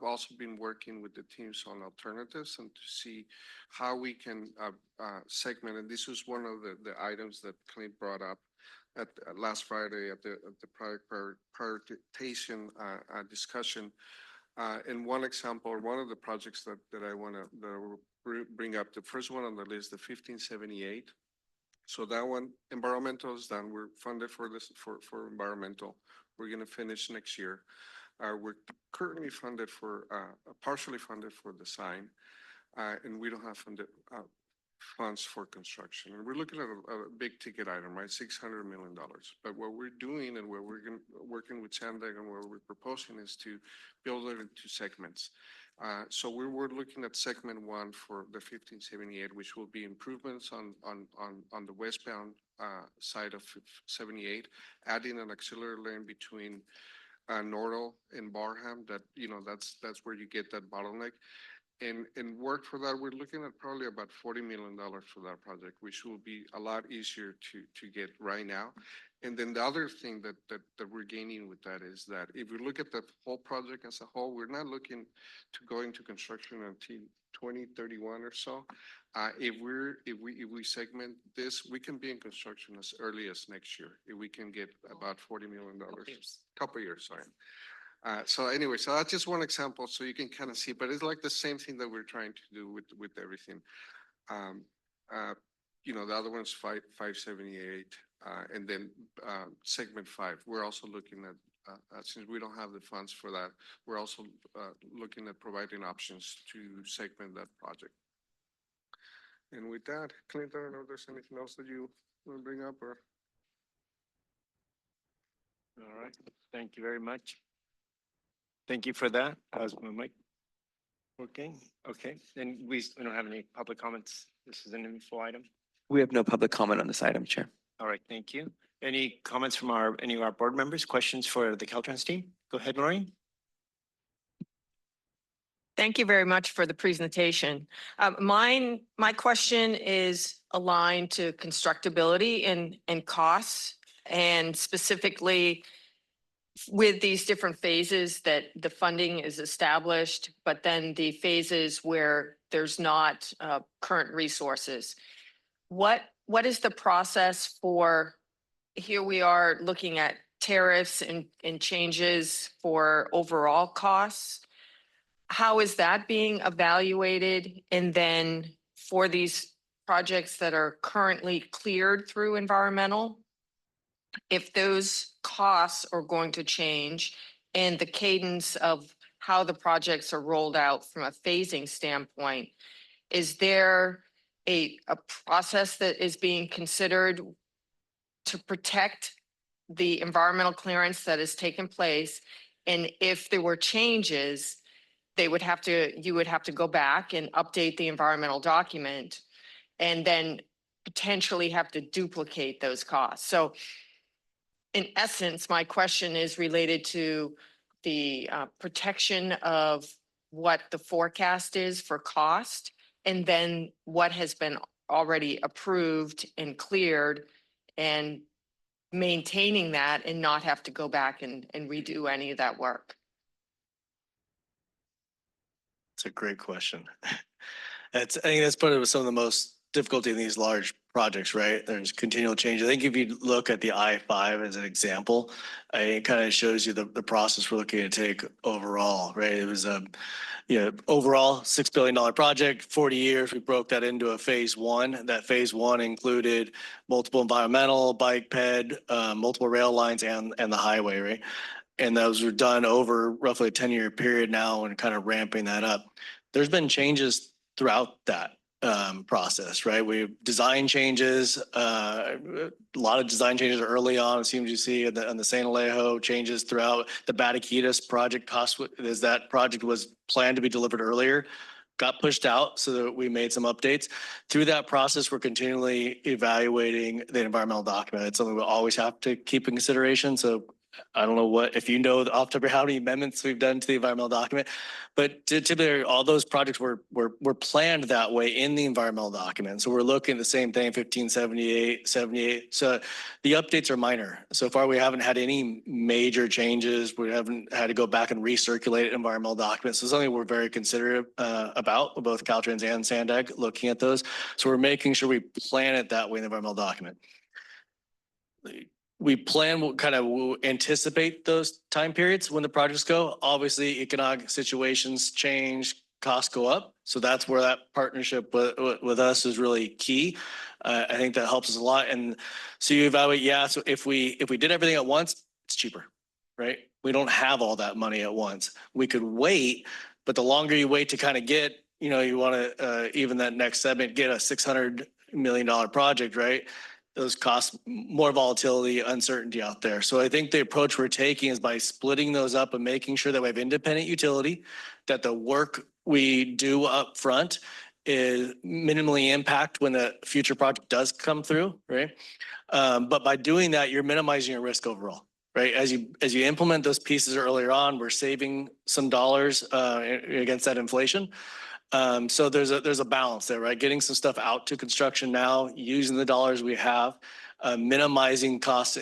also been working with the teams on alternatives and to see how we can segment. And this was one of the items that Clint brought up at last Friday at the prioritization discussion. And one example, one of the projects that I want to bring up, the first one on the list, the 1578. So that one, environmental is done. We're funded for this for environmental. We're going to finish next year. We're currently funded for partially funded for design, and we don't have funded funds for construction. And we're looking at a big ticket item, right? $600 million. But what we're doing and what we're working with SANDAG and what we're proposing is to build it into segments. So we're looking at segment 1 for the 1578, which will be improvements on the westbound side of 78, adding an auxiliary lane between Nortel and Barham. That that's where you get that bottleneck. And work for that, we're looking at probably about $40 million for that project, which will be a lot easier to get right now. And then the other thing that we're gaining with that is that if we look at the whole project as a whole, we're not looking to go into construction until 2031 or so. If we segment this, we can be in construction as early as next year. If we can get about $40 million, couple years, sorry. So anyway, so that's just one example, so you can kind of see, but it's like the same thing that we're trying to do with everything. The other one's 578, and then segment 5. We're also looking at, since we don't have the funds for that, we're also looking at providing options to segment that project. And with that, Clint, I don't know if there's anything else that you want to bring up or. All right, thank you very much. Thank you for that. How's my mic working? Okay, then we don't have any public comments. This is an info item. We have no public comment on this item, Chair. All right, thank you. Any comments from any of our board members? Questions for the Caltrans team? Go ahead, Lorraine. Thank you very much for the presentation. My question is aligned to constructability and costs, and specifically with these different phases that the funding is established, but then the phases where there's not current resources. What is the process for, here we are looking at tariffs and changes for overall costs. How is that being evaluated? And then for these projects that are currently cleared through environmental, if those costs are going to change and the cadence of how the projects are rolled out from a phasing standpoint, is there a process that is being considered to protect the environmental clearance that has taken place? And if there were changes, you would have to go back and update the environmental document and then potentially have to duplicate those costs. So in essence, my question is related to the protection of what the forecast is for cost, and then what has been already approved and cleared, and maintaining that and not have to go back and redo any of that work. It's a great question. I think that's part of some of the most difficulty in these large projects, right? There's continual change. I think if you look at the I-5 as an example, it kind of shows you the process we're looking to take overall, right? It was a overall $6 billion project, 40 years. We broke that into a phase 1. That phase 1 included multiple environmental, bike ped, multiple rail lines, and the highway, right? And those were done over roughly a 10-year period now and kind of ramping that up. There's been changes throughout that process, right? We have design changes, a lot of design changes early on. It seems you see on the San Alejo changes throughout the Bataquitas project cost, as that project was planned to be delivered earlier, got pushed out so that we made some updates. Through that process, we're continually evaluating the environmental document. It's something we always have to keep in consideration. So I don't know what, if you know off the top of your head how many amendments we've done to the environmental document, but typically all those projects were planned that way in the environmental document. So we're looking at the same thing, 1578, 78. So the updates are minor. So far, we haven't had any major changes. We haven't had to go back and recirculate environmental documents. So something we're very considerate about, both Caltrans and SANDAG, looking at those. So we're making sure we plan it that way in the environmental document. We plan, we'll kind of anticipate those time periods when the projects go. Obviously, economic situations change, costs go up. So that's where that partnership with us is really key. I think that helps us a lot. And so you evaluate, yeah, so if we did everything at once, it's cheaper, right? We don't have all that money at once. We could wait, but the longer you wait to kind of get, you want to, even that next segment, get a $600 million project, right? Those costs more volatility, uncertainty out there. So I think the approach we're taking is by splitting those up and making sure that we have independent utility, that the work we do up front is minimally impact when the future project does come through, right? But by doing that, you're minimizing your risk overall, right? As you implement those pieces earlier on, we're saving some dollars against that inflation. So there's a balance there, right? Getting some stuff out to construction now, using the dollars we have, minimizing cost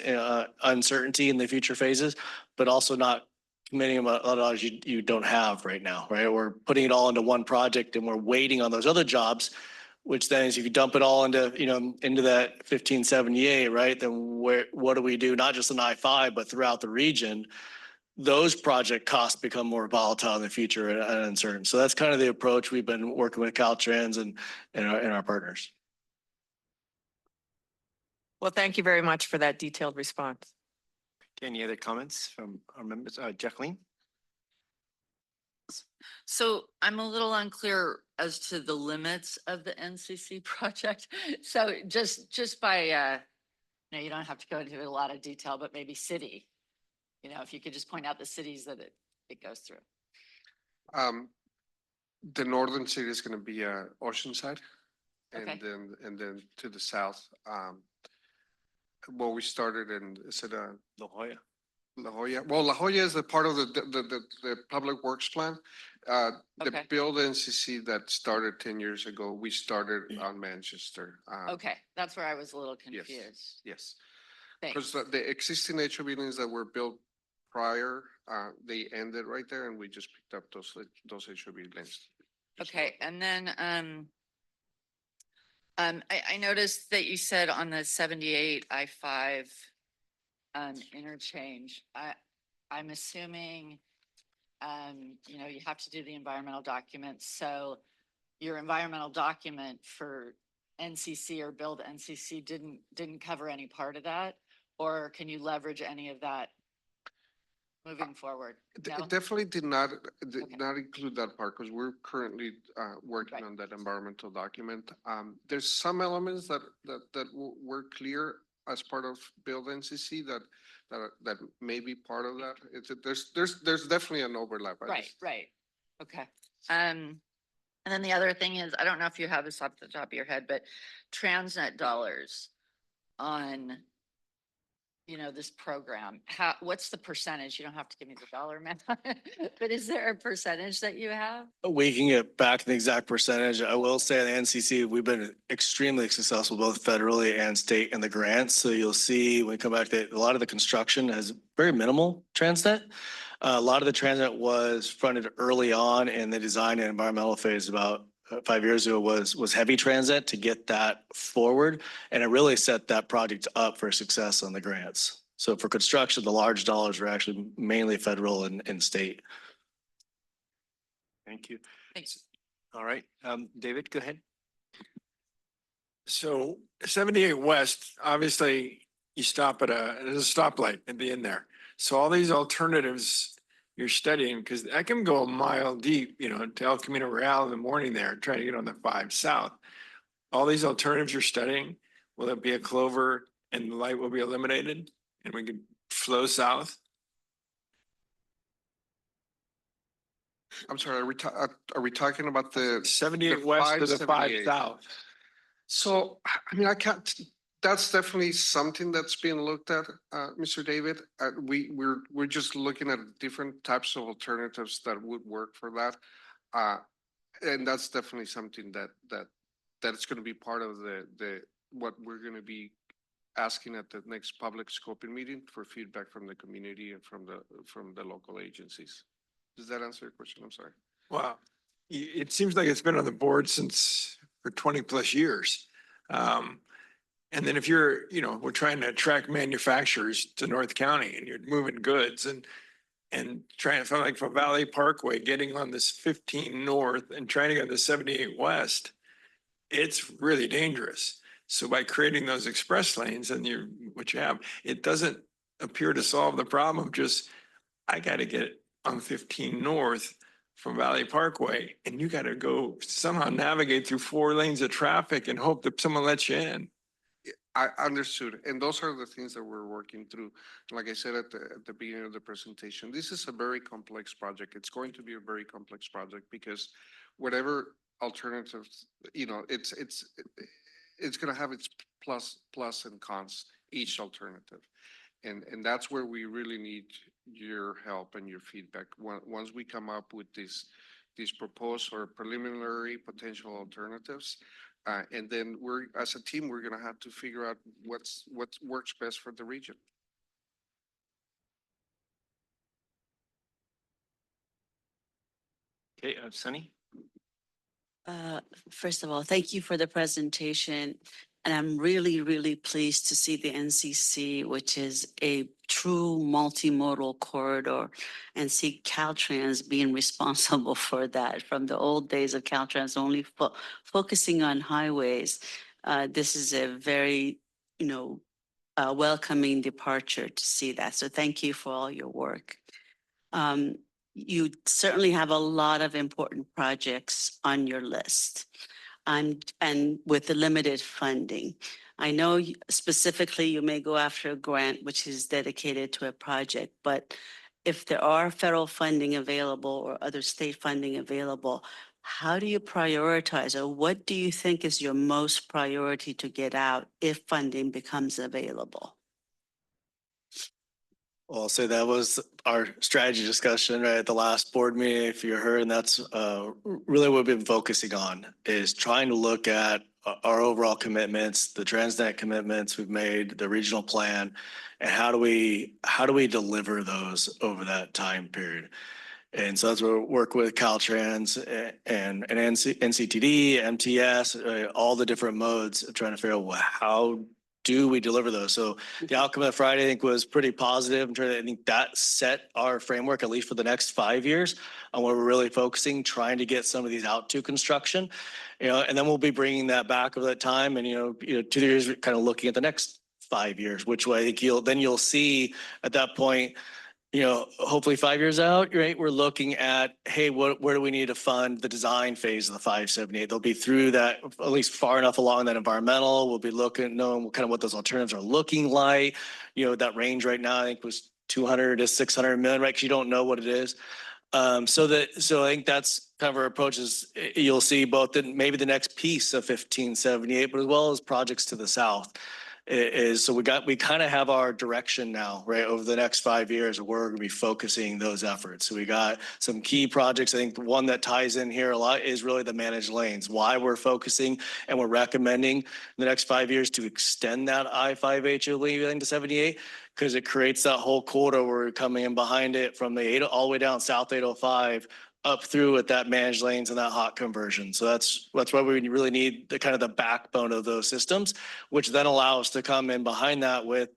uncertainty in the future phases, but also not committing a lot of dollars you don't have right now, right? We're putting it all into one project and we're waiting on those other jobs, which then is if you dump it all into, into that 1578, right? Then what do we do? Not just on I-5, but throughout the region. Those project costs become more volatile in the future and uncertain. So that's kind of the approach we've been working with Caltrans and our partners. Well, thank you very much for that detailed response. Any other comments from our members? Jacqueline? So I'm a little unclear as to the limits of the NCC project. So just by, you don't have to go into a lot of detail, but maybe city. If you could just point out the cities that it goes through. The northern city is going to be Oceanside, Okay. and then to the south. Well, we started in La Jolla. La Jolla. Well, La Jolla is a part of the public works plan. The Okay. build NCC that started 10 years ago, we started on Manchester. Okay, that's where I was a little confused. Yes. Thanks. Because the existing HOV lanes that were built prior, they ended right there, and we just picked up those HOV lanes. Okay, and then I noticed that you said on the 78 I-5 interchange. I'm assuming you have to do the environmental documents. So your environmental document for NCC or build NCC didn't cover any part of that, or can you leverage any of that moving forward? No? It definitely did not include that part because we're currently working on that environmental document. There's some elements that were clear as part of build NCC that may be part of that. There's definitely an overlap. Right. Okay. And then the other thing is, I don't know if you have this off the top of your head, but TransNet dollars on this program, what's the percentage? You don't have to give me the dollar amount, but is there a percentage that you have? We can get back the exact percentage. I will say at the NCC, we've been extremely successful, both federally and state in the grants. So you'll see when we come back that a lot of the construction has very minimal TransNet. A lot of the TransNet was funded early on in the design and environmental phase. About 5 years ago was heavy TransNet to get that forward. And it really set that project up for success on the grants. So for construction, the large dollars are actually mainly federal and state. Thank you. Thanks. All right. David, go ahead. So 78 West, obviously you stop there's a stoplight at the end there. So all these alternatives you're studying, because I can go a mile deep, to El Camino Real in the morning there, trying to get on the 5 South. All these alternatives you're studying, will it be a clover and the light will be eliminated and we can flow south? I'm sorry, are we talking about the 78 West to the 5 South? So, I mean, I can't, That's definitely something that's being looked at, Mr. David. We're just looking at different types of alternatives that would work for that. And that's definitely something that's going to be part of what we're going to be asking at the next public scoping meeting for feedback from the community and from the local agencies. Does that answer your question? I'm sorry. Wow. It seems like it's been on the board for 20+ years. And then if we're trying to attract manufacturers to North County and you're moving goods and trying to find like from Valley Parkway, getting on this 15 North and trying to go to 78 West, it's really dangerous. So by creating those express lanes and what you have, it doesn't appear to solve the problem. Just, I got to get on 15 North from Valley Parkway and you got to go somehow navigate through 4 lanes of traffic and hope that someone lets you in. I understood. And those are the things that we're working through. Like I said at the beginning of the presentation, this is a very complex project. It's going to be a very complex project because whatever alternatives, it's going to have its plus and cons, each alternative. And that's where we really need your help and your feedback. Once we come up with these proposed or preliminary potential alternatives, and then as a team, we're going to have to figure out what works best for the region. Okay, Sunny. First of all, thank you for the presentation. And I'm really, really pleased to see the NCC, which is a true multimodal corridor, and see Caltrans being responsible for that from the old days of Caltrans only focusing on highways. This is a very, welcoming departure to see that. So thank you for all your work. You certainly have a lot of important projects on your list. And with the limited funding. I know specifically you may go after a grant which is dedicated to a project, but if there are federal funding available or other state funding available, how do you prioritize, or what do you think is your most priority to get out if funding becomes available? Well, I'll say that was our strategy discussion right at the last board meeting, if you heard, and that's really what we've been focusing on, is trying to look at our overall commitments, the TransNet commitments we've made, the regional plan, and how do we deliver those over that time period. And so that's where we work with Caltrans and NCTD, MTS, all the different modes of trying to figure out how do we deliver those? So the outcome of Friday, I think, was pretty positive. I think that set our framework, at least for the next 5 years, on where we're really focusing, trying to get some of these out to construction, and then we'll be bringing that back over that time. And, 2 years, kind of looking at the next 5 years, which way I think you'll see at that point, hopefully 5 years out, right? We're looking at, hey, where do we need to fund the design phase of the 578? They'll be through that, at least far enough along that environmental. We'll be knowing kind of what those alternatives are looking like. That range right now, I think, was 200 to 600 million, right? Because you don't know what it is. So I think that's kind of our approach is you'll see both maybe the next piece of 1578, but as well as projects to the south. So we kind of have our direction now, right, over the next 5 years, where we're going to be focusing those efforts. So we got some key projects. I think the one that ties in here a lot is really the managed lanes. Why we're focusing and we're recommending in the next 5 years to extend that I-5 HO lane to 78, because it creates that whole corridor where we're coming in behind it from the all the way down South 805 up through at that managed lanes and that hot conversion. So that's why we really need the kind of the backbone of those systems, which then allow us to come in behind that with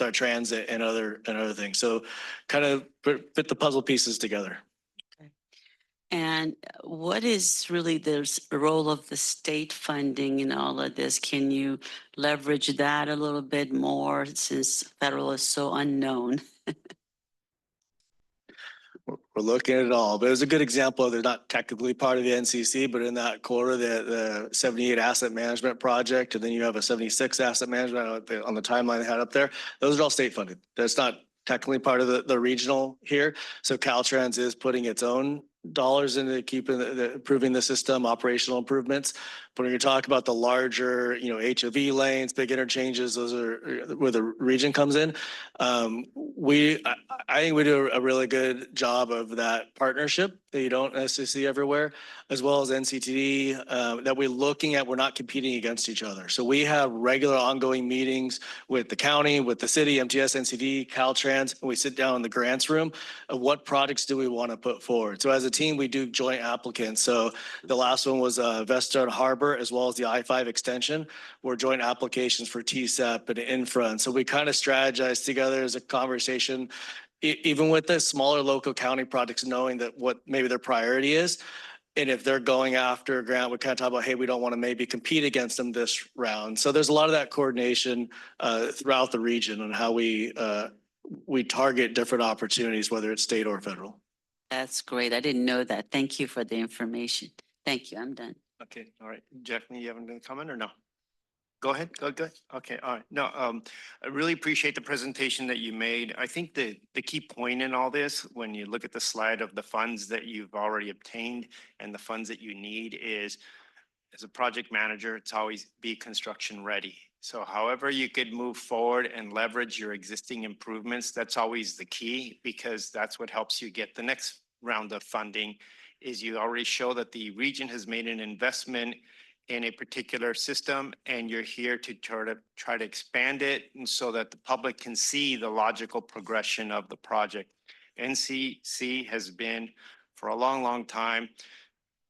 our transit and other things. So kind of fit the puzzle pieces together. Okay. And what is really the role of the state funding in all of this? Can you leverage that a little bit more since federal is so unknown? We're looking at it all, but it was a good example. They're not technically part of the NCC, but in that quarter, the 78 asset management project, and then you have a 76 asset management on the timeline they had up there. Those are all state funded. That's not technically part of the regional here. So Caltrans is putting its own dollars into keeping improving the system, operational improvements. But when you talk about the larger, HOV lanes, big interchanges, those are where the region comes in. I think we do a really good job of that partnership that you don't necessarily see everywhere, as well as NCTD, that we're looking at, we're not competing against each other. So we have regular ongoing meetings with the county, with the city, MTS, NCD, Caltrans, and we sit down in the grants room of what projects do we want to put forward. So as a team, we do joint applicants. So the last one was Vesta and Harbor, as well as the I-5 extension, were joint applications for TSEP and infra. And so we kind of strategize together as a conversation, even with the smaller local county projects, knowing that what maybe their priority is. And if they're going after a grant, we kind of talk about, hey, we don't want to maybe compete against them this round. So there's a lot of that coordination throughout the region on how we target different opportunities, whether it's state or federal. That's great. I didn't know that. Thank you for the information. Thank you. I'm done. Okay, all right. Jacqueline, you haven't been comment or no? Go ahead, go ahead. Okay, all right. No, I really appreciate the presentation that you made. I think the key point in all this, when you look at the slide of the funds that you've already obtained and the funds that you need is, as a project manager, it's always be construction ready. So however you could move forward and leverage your existing improvements, that's always the key, because that's what helps you get the next round of funding. Is you already show that the region has made an investment in a particular system, and you're here to try to expand it, and so that the public can see the logical progression of the project. NCC has been for a long, long time.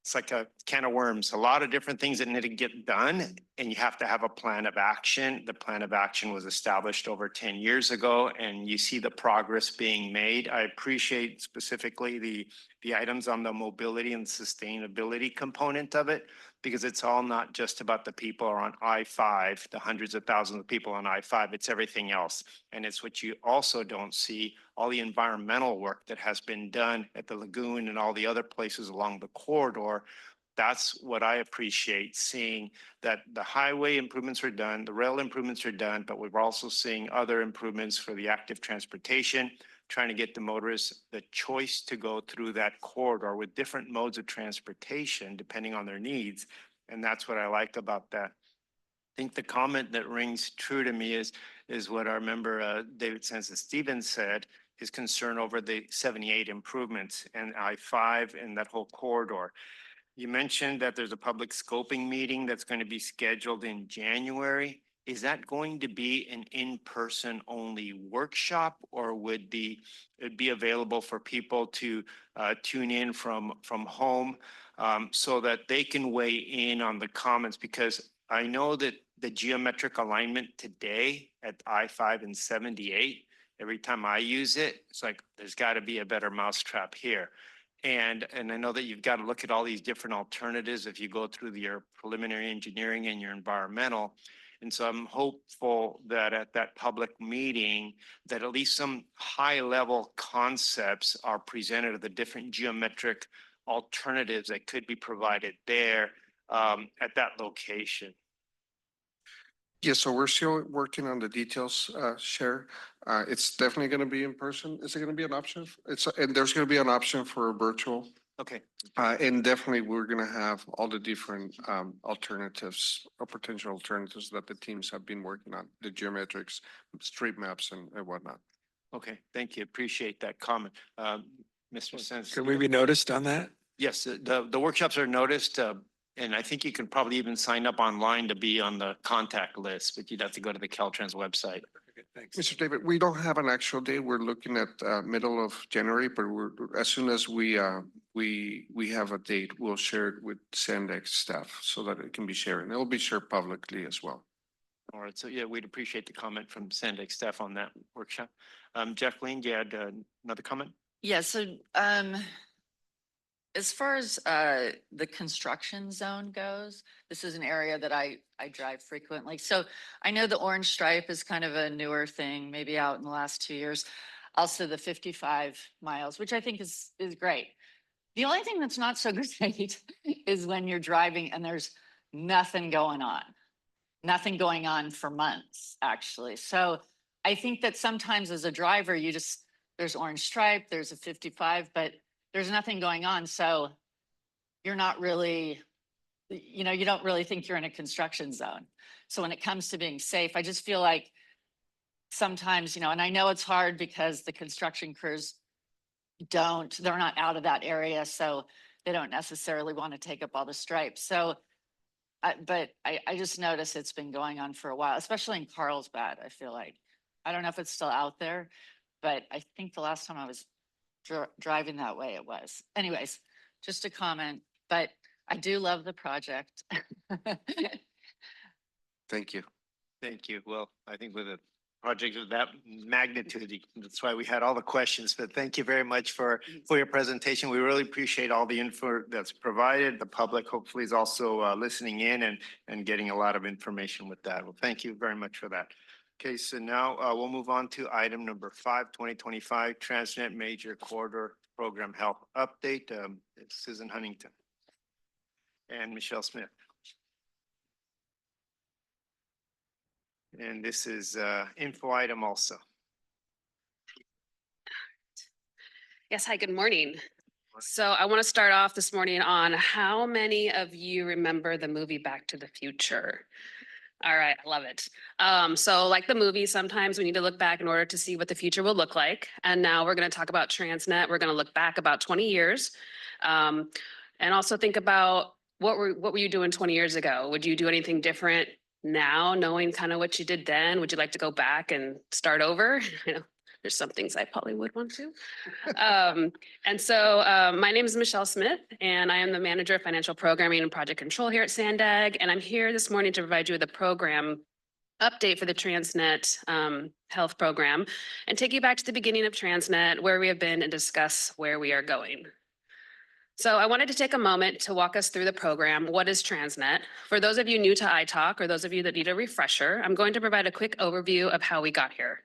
It's like a can of worms, a lot of different things that need to get done, and you have to have a plan of action. The plan of action was established over 10 years ago, and you see the progress being made. I appreciate specifically the items on the mobility and sustainability component of it, because it's all not just about the people on I-5, the hundreds of thousands of people on I-5, it's everything else. And it's what you also don't see, all the environmental work that has been done at the lagoon and all the other places along the corridor. That's what I appreciate, seeing that the highway improvements are done, the rail improvements are done, but we're also seeing other improvements for the active transportation, trying to get the motorists the choice to go through that corridor with different modes of transportation depending on their needs. And that's what I like about that. I think the comment that rings true to me is what our member David Sanchez-Stevens said, his concern over the 78 improvements and I-5 and that whole corridor. You mentioned that there's a public scoping meeting that's going to be scheduled in January. Is that going to be an in-person only workshop, or would it be available for people to tune in from home so that they can weigh in on the comments? Because I know that the geometric alignment today at I-5 and 78, every time I use it, it's like, there's got to be a better mousetrap here. And I know that you've got to look at all these different alternatives if you go through your preliminary engineering and your environmental. And so I'm hopeful that at that public meeting, that at least some high level concepts are presented of the different geometric alternatives that could be provided there at that location. Yes, so we're still working on the details, Chair. It's definitely going to be in person. Is it going to be an option? And there's going to be an option for virtual. Okay. And definitely we're going to have all the different alternatives or potential alternatives that the teams have been working on, the geometrics, street maps and whatnot. Okay, thank you. Appreciate that comment. Mr. Sens. Can we be noticed on that? Yes, the workshops are noticed. And I think you can probably even sign up online to be on the contact list, but you'd have to go to the Caltrans website. Thanks. Mr. David, we don't have an actual date. We're looking at middle of January, but as soon as we have a date, we'll share it with SANDAG staff so that it can be shared. And it'll be shared publicly as well. All right, so yeah, we'd appreciate the comment from SANDAG staff on that workshop. Jacqueline, you had another comment? Yeah, so as far as the construction zone goes, this is an area that I drive frequently. So I know the orange stripe is kind of a newer thing, maybe out in the last 2 years. Also the 55 miles, which I think is great. The only thing that's not so great is when you're driving and there's nothing going on for months, actually. So I think that sometimes as a driver, there's orange stripe, there's a 55, but there's nothing going on, so you're not really, you know, you don't really think you're in a construction zone. So when it comes to being safe, I just feel like sometimes, you know, and I know it's hard because the construction crews they're not out of that area, so they don't necessarily want to take up all the stripes. So, but I just noticed it's been going on for a while, especially in Carlsbad, I feel like. I don't know if it's still out there, but I think the last time I was driving that way, it was. Anyways, just a comment, but I do love the project. Thank you. Thank you. Well, I think with a project of that magnitude, that's why we had all the questions, but thank you very much for your presentation. We really appreciate all the info that's provided. The public hopefully is also listening in and getting a lot of information with that. Well, thank you very much for that. Okay, so now we'll move on to item number 5, 2025 TransNet Major Corridor Program Health Update. It's Susan Huntington and Michelle Smith. And this is info item also. Yes, hi, good morning. So I want to start off this morning on how many of you remember the movie Back to the Future? All right, I love it. So like the movie, sometimes we need to look back in order to see what the future will look like. And now we're going to talk about TransNet. We're going to look back about 20 years and also think about what were you doing 20 years ago? Would you do anything different now, knowing kind of what you did then? Would you like to go back and start over? You know, there's some things I probably would want to. And so my name is Michelle Smith, and I am the Manager of Financial Programming and Project Control here at SANDAG. And I'm here this morning to provide you with a program update for the TransNet health program and take you back to the beginning of TransNet, where we have been, and discuss where we are going. So I wanted to take a moment to walk us through the program. What is TransNet? For those of you new to iTalk, or those of you that need a refresher, I'm going to provide a quick overview of how we got here.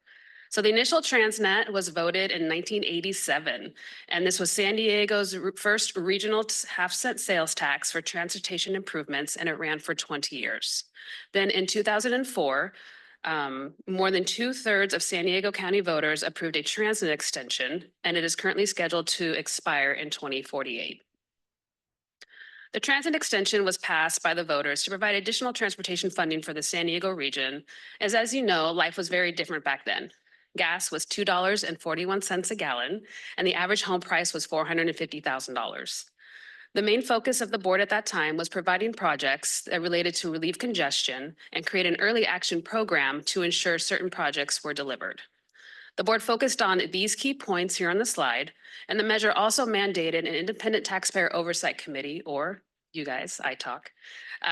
So the initial TransNet was voted in 1987, and this was San Diego's first regional half-cent sales tax for transportation improvements, and it ran for 20 years. Then in 2004, more than 2/3 of San Diego County voters approved a TransNet extension, and it is currently scheduled to expire in 2048. The TransNet extension was passed by the voters to provide additional transportation funding for the San Diego region, as you know, life was very different back then. Gas was $2.41 a gallon, and the average home price was $450,000. The main focus of the board at that time was providing projects that related to relieve congestion and create an early action program to ensure certain projects were delivered. The board focused on these key points here on the slide, and the measure also mandated an independent taxpayer oversight committee, or you guys, iTalk,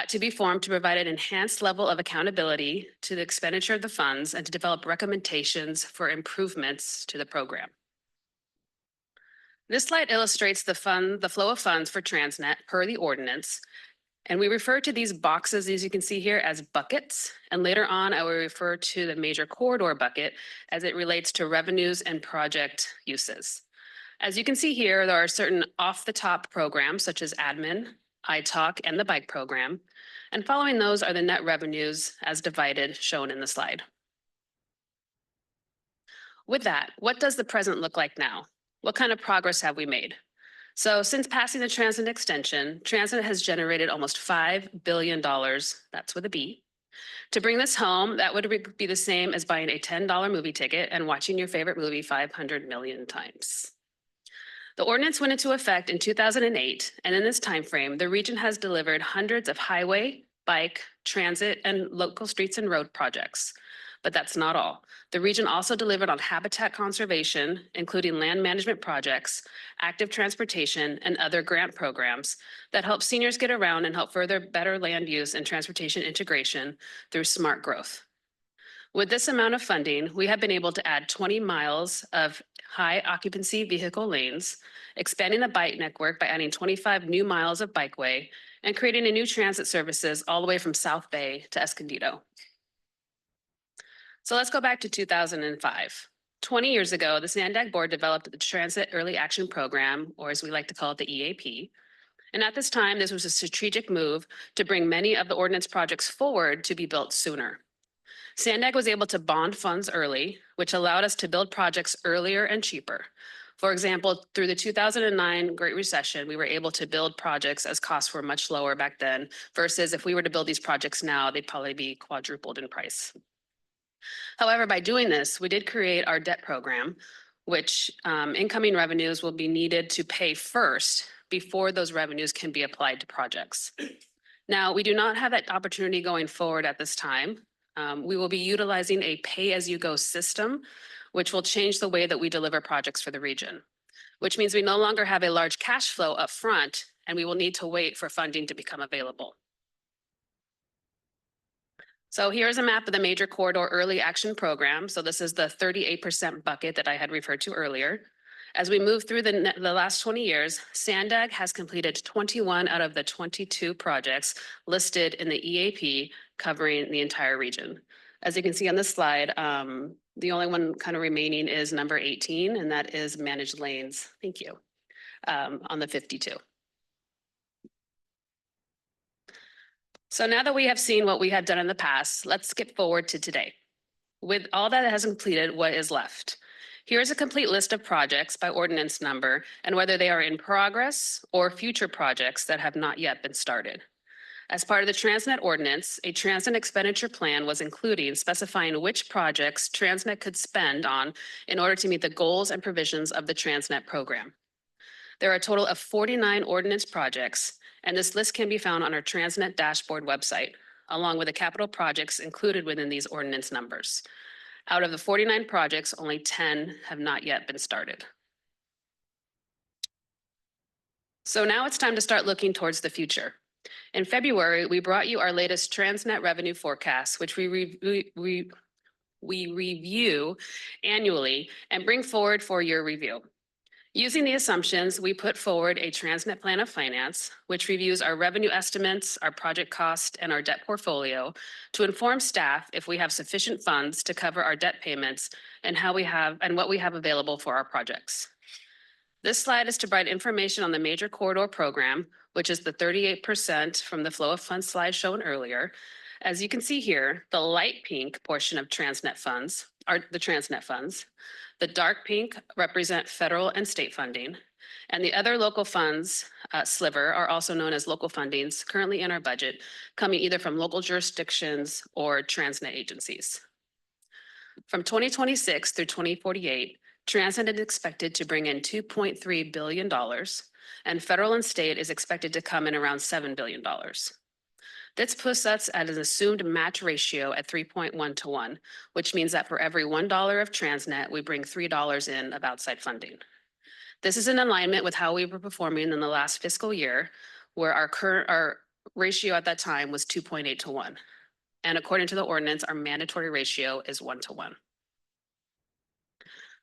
to be formed to provide an enhanced level of accountability to the expenditure of the funds and to develop recommendations for improvements to the program. This slide illustrates the flow of funds for TransNet per the ordinance, and we refer to these boxes, as you can see here, as buckets, and later on I will refer to the major corridor bucket as it relates to revenues and project uses. As you can see here, there are certain off-the-top programs such as admin, iTalk, and the bike program, and following those are the net revenues as divided, shown in the slide. With that, what does the present look like now? What kind of progress have we made? So since passing the TransNet extension, TransNet has generated almost $5 billion, that's with a B. To bring this home, that would be the same as buying a $10 movie ticket and watching your favorite movie 500 million times. The ordinance went into effect in 2008, and in this timeframe, the region has delivered hundreds of highway, bike, transit, and local streets and road projects. But that's not all. The region also delivered on habitat conservation, including land management projects, active transportation, and other grant programs that help seniors get around and help further better land use and transportation integration through smart growth. With this amount of funding, we have been able to add 20 miles of high occupancy vehicle lanes, expanding the bike network by adding 25 new miles of bikeway, and creating a new transit services all the way from South Bay to Escondido. So let's go back to 2005. 20 years ago, the SANDAG board developed the Transit Early Action Program, or as we like to call it, the EAP. And at this time, this was a strategic move to bring many of the ordinance projects forward to be built sooner. SANDAG was able to bond funds early, which allowed us to build projects earlier and cheaper. For example, through the 2009 Great Recession, we were able to build projects as costs were much lower back then versus if we were to build these projects now, they'd probably be quadrupled in price. However, by doing this, we did create our debt program, which incoming revenues will be needed to pay first before those revenues can be applied to projects. Now, we do not have that opportunity going forward at this time. We will be utilizing a pay-as-you-go system, which will change the way that we deliver projects for the region, which means we no longer have a large cash flow up front, and we will need to wait for funding to become available. So here's a map of the Major Corridor Early Action Program. So this is the 38% bucket that I had referred to earlier. As we move through the last 20 years, SANDAG has completed 21 out of the 22 projects listed in the EAP covering the entire region. As you can see on this slide, the only one kind of remaining is number 18, and that is managed lanes. Thank you. On the 52. So now that we have seen what we have done in the past, let's skip forward to today. With all that has completed, what is left? Here's a complete list of projects by ordinance number and whether they are in progress or future projects that have not yet been started. As part of the TransNet ordinance, a TransNet expenditure plan was including specifying which projects TransNet could spend on in order to meet the goals and provisions of the TransNet program. There are a total of 49 ordinance projects, and this list can be found on our TransNet dashboard website, along with the capital projects included within these ordinance numbers. Out of the 49 projects, only 10 have not yet been started. So now it's time to start looking towards the future. In February, we brought you our latest TransNet revenue forecast, which we review annually and bring forward for your review. Using the assumptions, we put forward a TransNet plan of finance, which reviews our revenue estimates, our project cost, and our debt portfolio to inform staff if we have sufficient funds to cover our debt payments and what we have available for our projects. This slide is to provide information on the Major Corridor Program, which is the 38% from the flow of funds slide shown earlier. As you can see here, the light pink portion of TransNet funds are the TransNet funds. The dark pink represent federal and state funding, and the other local funds sliver are also known as local fundings currently in our budget, coming either from local jurisdictions or TransNet agencies. From 2026 through 2048, TransNet is expected to bring in $2.3 billion, and federal and state is expected to come in around $7 billion. This puts us at an assumed match ratio at 3.1 to 1, which means that for every $1 of TransNet, we bring $3 in of outside funding. This is in alignment with how we were performing in the last fiscal year, where our ratio at that time was 2.8 to 1. And according to the ordinance, our mandatory ratio is 1 to 1.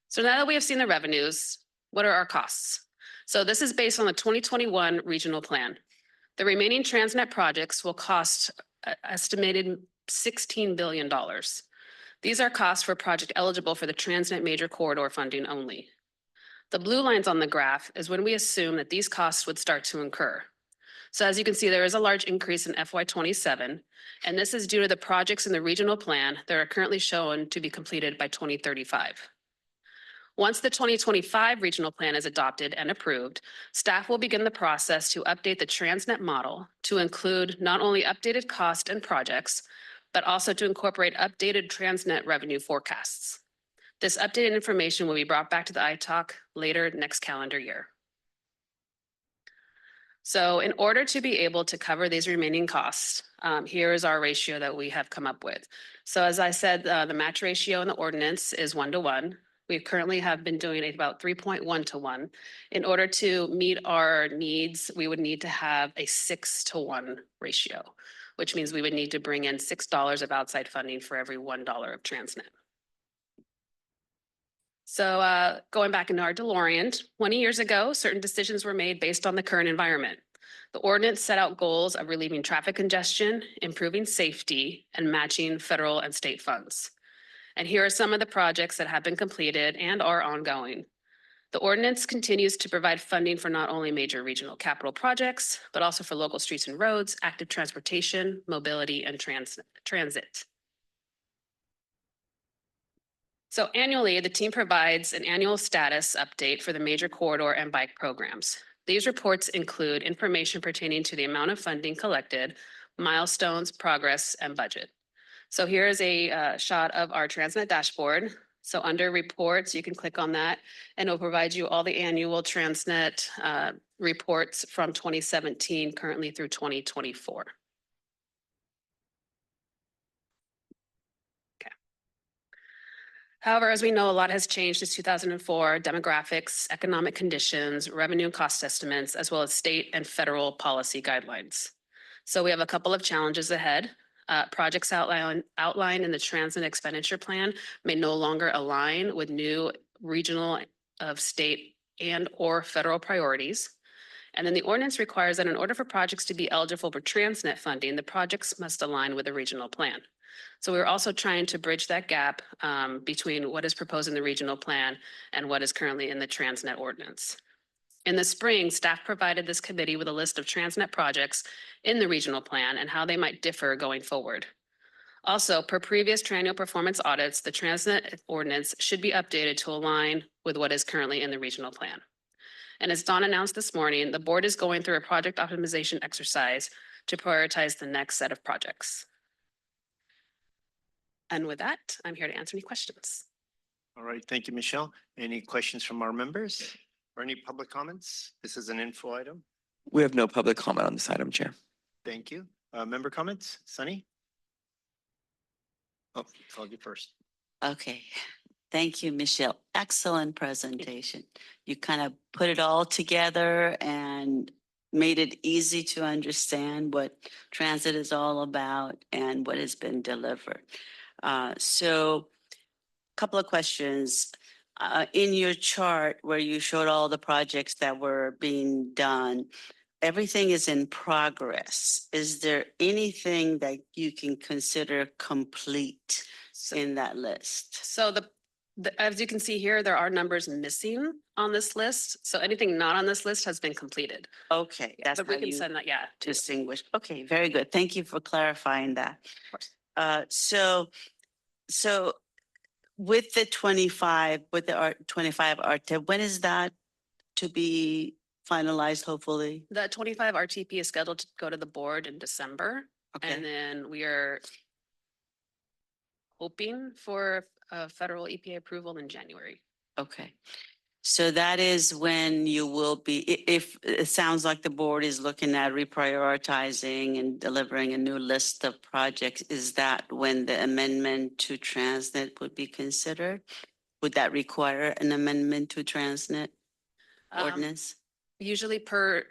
So now that we have seen the revenues, what are our costs? So this is based on the 2021 regional plan. The remaining TransNet projects will cost estimated $16 billion. These are costs for project eligible for the TransNet Major Corridor funding only. The blue lines on the graph is when we assume that these costs would start to incur. So as you can see, there is a large increase in FY27, and this is due to the projects in the regional plan that are currently shown to be completed by 2035. Once the 2025 regional plan is adopted and approved, staff will begin the process to update the TransNet model to include not only updated cost and projects, but also to incorporate updated TransNet revenue forecasts. This updated information will be brought back to the ITALC later next calendar year. So in order to be able to cover these remaining costs, here is our ratio that we have come up with. So as I said, the match ratio in the ordinance is 1 to 1. We currently have been doing about 3.1 to 1. In order to meet our needs, we would need to have a 6 to 1 ratio, which means we would need to bring in $6 of outside funding for every $1 of TransNet. So going back into our DeLorean, 20 years ago, certain decisions were made based on the current environment. The ordinance set out goals of relieving traffic congestion, improving safety, and matching federal and state funds. And here are some of the projects that have been completed and are ongoing. The ordinance continues to provide funding for not only major regional capital projects, but also for local streets and roads, active transportation, mobility, and transit. So annually, the team provides an annual status update for the major corridor and bike programs. These reports include information pertaining to the amount of funding collected, milestones, progress, and budget. So here is a shot of our TransNet dashboard. So under reports, you can click on that and it'll provide you all the annual TransNet reports from 2017 currently through 2024. However, as we know, a lot has changed since 2004, demographics, economic conditions, revenue and cost estimates, as well as state and federal policy guidelines. So we have a couple of challenges ahead. Projects outlined in the TransNet expenditure plan may no longer align with new regional of state and or federal priorities. And then the ordinance requires that in order for projects to be eligible for TransNet funding, the projects must align with the regional plan. So we're also trying to bridge that gap between what is proposed in the regional plan and what is currently in the TransNet ordinance. In the spring, staff provided this committee with a list of TransNet projects in the regional plan and how they might differ going forward. Also, per previous triennial performance audits, the TransNet ordinance should be updated to align with what is currently in the regional plan. And as Dawn announced this morning, the board is going through a project optimization exercise to prioritize the next set of projects. And with that, I'm here to answer any questions. All right, thank you, Michelle. Any questions from our members or any public comments? This is an info item. We have no public comment on this item, Chair. Thank you. Member comments? Sunny? Oh, called you first. Okay. Thank you, Michelle. Excellent presentation. You kind of put it all together and made it easy to understand what transit is all about and what has been delivered. So a couple of questions. In your chart where you showed all the projects that were being done, everything is in progress. Is there anything that you can consider complete in that list? So as you can see here, there are numbers missing on this list. So anything not on this list has been completed. Okay, that's But we how can you send that, yeah. distinguish. Okay, very good. Thank you for clarifying that. So with the 25, with the 25 RTIP, when is that to be finalized, hopefully? The 25 RTP is scheduled to go to the board in December. Okay. And then we are hoping for federal EPA approval in January. Okay. So that is when you will be, if it sounds like the board is looking at reprioritizing and delivering a new list of projects, is that when the amendment to TransNet would be considered? Would that require an amendment to TransNet ordinance? Usually per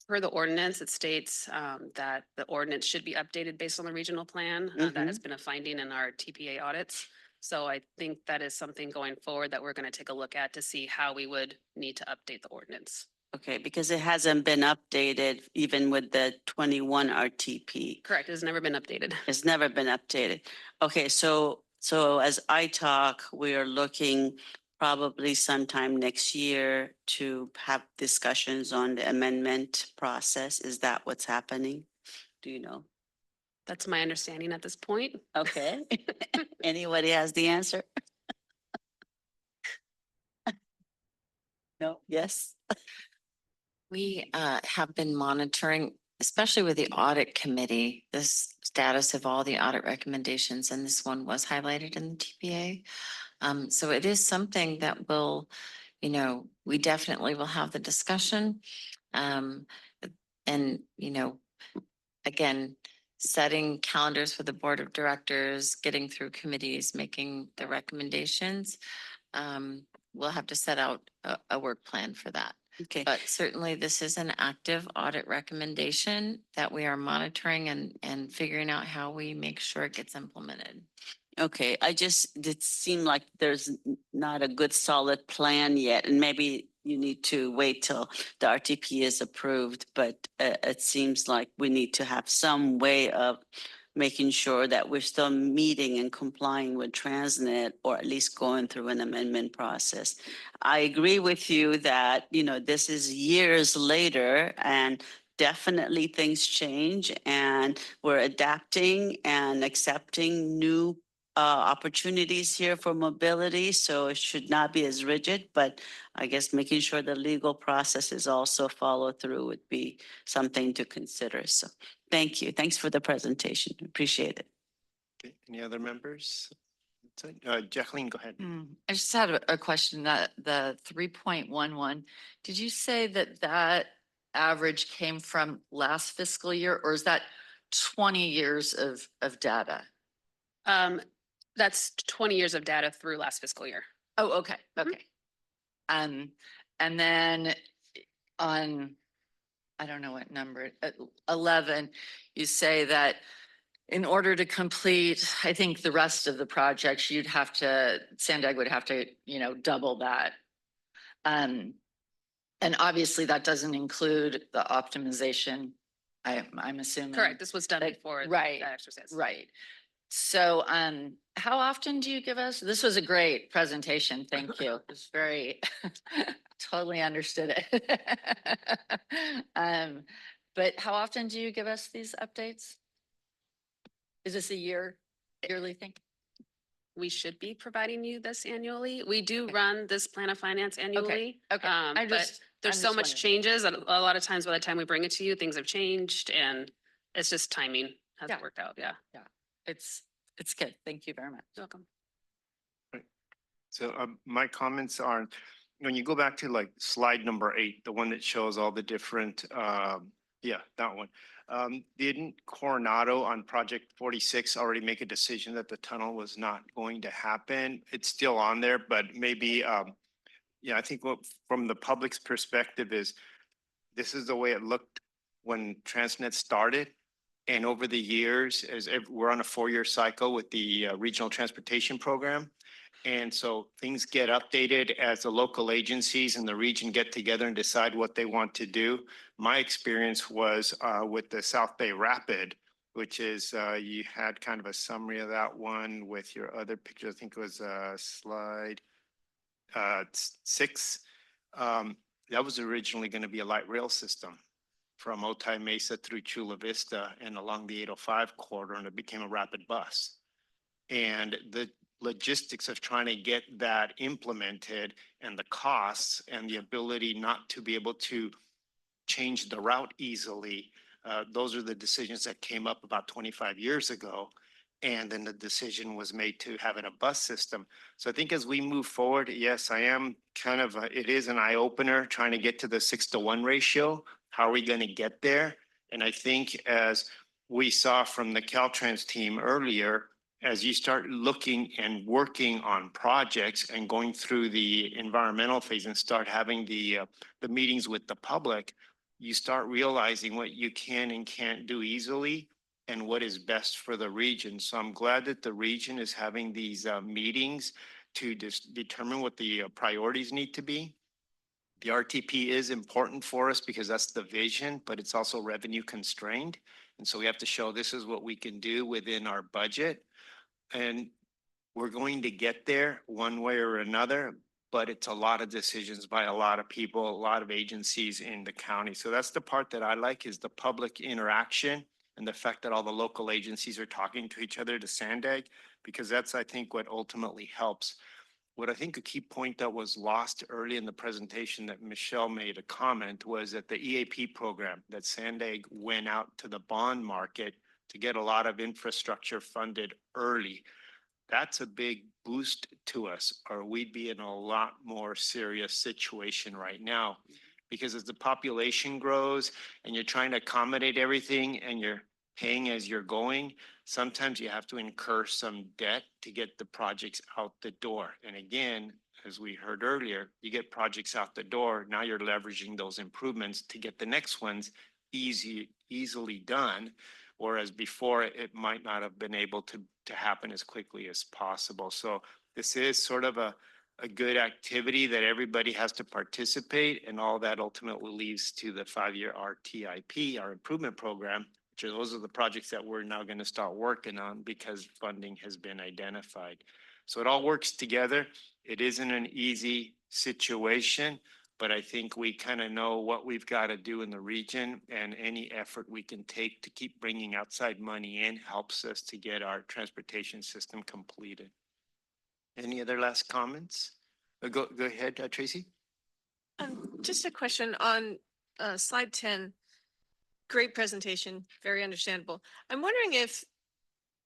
the ordinance, it states that the ordinance should be updated based on the regional plan. That has been a finding in our TPA audits. So I think that is something going forward that we're going to take a look at to see how we would need to update the ordinance. Okay, because it hasn't been updated even with the 21 RTP. Correct, it has never been updated. It's never been updated. Okay, so as I talk, we are looking probably sometime next year to have discussions on the amendment process. Is that what's happening? Do you know? That's my understanding at this point. Okay. Anybody has the answer? No, yes. We have been monitoring, especially with the audit committee, the status of all the audit recommendations, and this one was highlighted in the TPA. So it is something that will, we definitely will have the discussion. And, again, setting calendars for the board of directors, getting through committees, making the recommendations. We'll have to set out a work plan for that. Okay. But certainly this is an active audit recommendation that we are monitoring and figuring out how we make sure it gets implemented. Okay, it seemed like there's not a good solid plan yet, and maybe you need to wait till the RTP is approved, but it seems like we need to have some way of making sure that we're still meeting and complying with TransNet, or at least going through an amendment process. I agree with you that, this is years later, and definitely things change, and we're adapting and accepting new opportunities here for mobility, so it should not be as rigid, but I guess making sure the legal process is also followed through would be something to consider. So thank you. Thanks for the presentation. Appreciate it. Okay, any other members? That's it. Jacqueline, go ahead. I just had a question that the 3.11, did you say that that average came from last fiscal year, or is that 20 years of data? That's 20 years of data through last fiscal year. Oh, okay, okay. And then on, I don't know what number, 11, you say that in order to complete, I think the rest of the projects, you'd have to, SANDAG would have to, you know, double that. And obviously that doesn't include the optimization, I'm assuming. Correct. This was done before right, that exercise. Right. So, how often do you give us? This was a great presentation. Thank you. It was very, totally understood it. But how often do you give us these updates? Is this a yearly thing? We should be providing you this annually. We do run this plan of finance annually. Okay. But there's so much changes. A lot of times by the time we bring it to you, things have changed and it's just timing hasn't worked out. Yeah. Yeah. It's good. Thank you very much. You're welcome. Right. So my comments are, when you go back to like slide number 8, the one that shows all the different, yeah, that one. Didn't Coronado on project 46 already make a decision that the tunnel was not going to happen? It's still on there, but maybe, yeah, I think what from the public's perspective is this is the way it looked when TransNet started. And over the years, we're on a 4-year cycle with the regional transportation program. And so things get updated as the local agencies in the region get together and decide what they want to do. My experience was with the South Bay Rapid, which is you had kind of a summary of that one with your other picture. I think it was slide 6. That was originally going to be a light rail system from Otay Mesa through Chula Vista and along the 805 corridor, and it became a rapid bus. And the logistics of trying to get that implemented and the costs and the ability not to be able to change the route easily, those are the decisions that came up about 25 years ago. And then the decision was made to have it a bus system. So I think as we move forward, yes, I am kind of, it is an eye opener trying to get to the 6-to-1 ratio. How are we going to get there? And I think as we saw from the Caltrans team earlier, as you start looking and working on projects and going through the environmental phase and start having the meetings with the public, you start realizing what you can and can't do easily and what is best for the region. So I'm glad that the region is having these meetings to determine what the priorities need to be. The RTP is important for us because that's the vision, but it's also revenue constrained. And so we have to show this is what we can do within our budget. And we're going to get there one way or another, but it's a lot of decisions by a lot of people, a lot of agencies in the county. So that's the part that I like, is the public interaction and the fact that all the local agencies are talking to each other, to SANDAG, because that's, I think, what ultimately helps. What I think a key point that was lost early in the presentation that Michelle made a comment was that the EAP program that SANDAG went out to the bond market to get a lot of infrastructure funded early. That's a big boost to us, or we'd be in a lot more serious situation right now. Because as the population grows and you're trying to accommodate everything and you're paying as you're going, sometimes you have to incur some debt to get the projects out the door. And again, as we heard earlier, you get projects out the door, now you're leveraging those improvements to get the next ones easily done. Whereas before, it might not have been able to happen as quickly as possible. So this is sort of a good activity that everybody has to participate, and all that ultimately leads to the 5-year RTIP, our improvement program, which are those are the projects that we're now going to start working on because funding has been identified. So it all works together. It isn't an easy situation, but I think we kind of know what we've got to do in the region, and any effort we can take to keep bringing outside money in helps us to get our transportation system completed. Any other last comments? Go ahead, Tracy. Just a question on slide 10. Great presentation, very understandable. I'm wondering if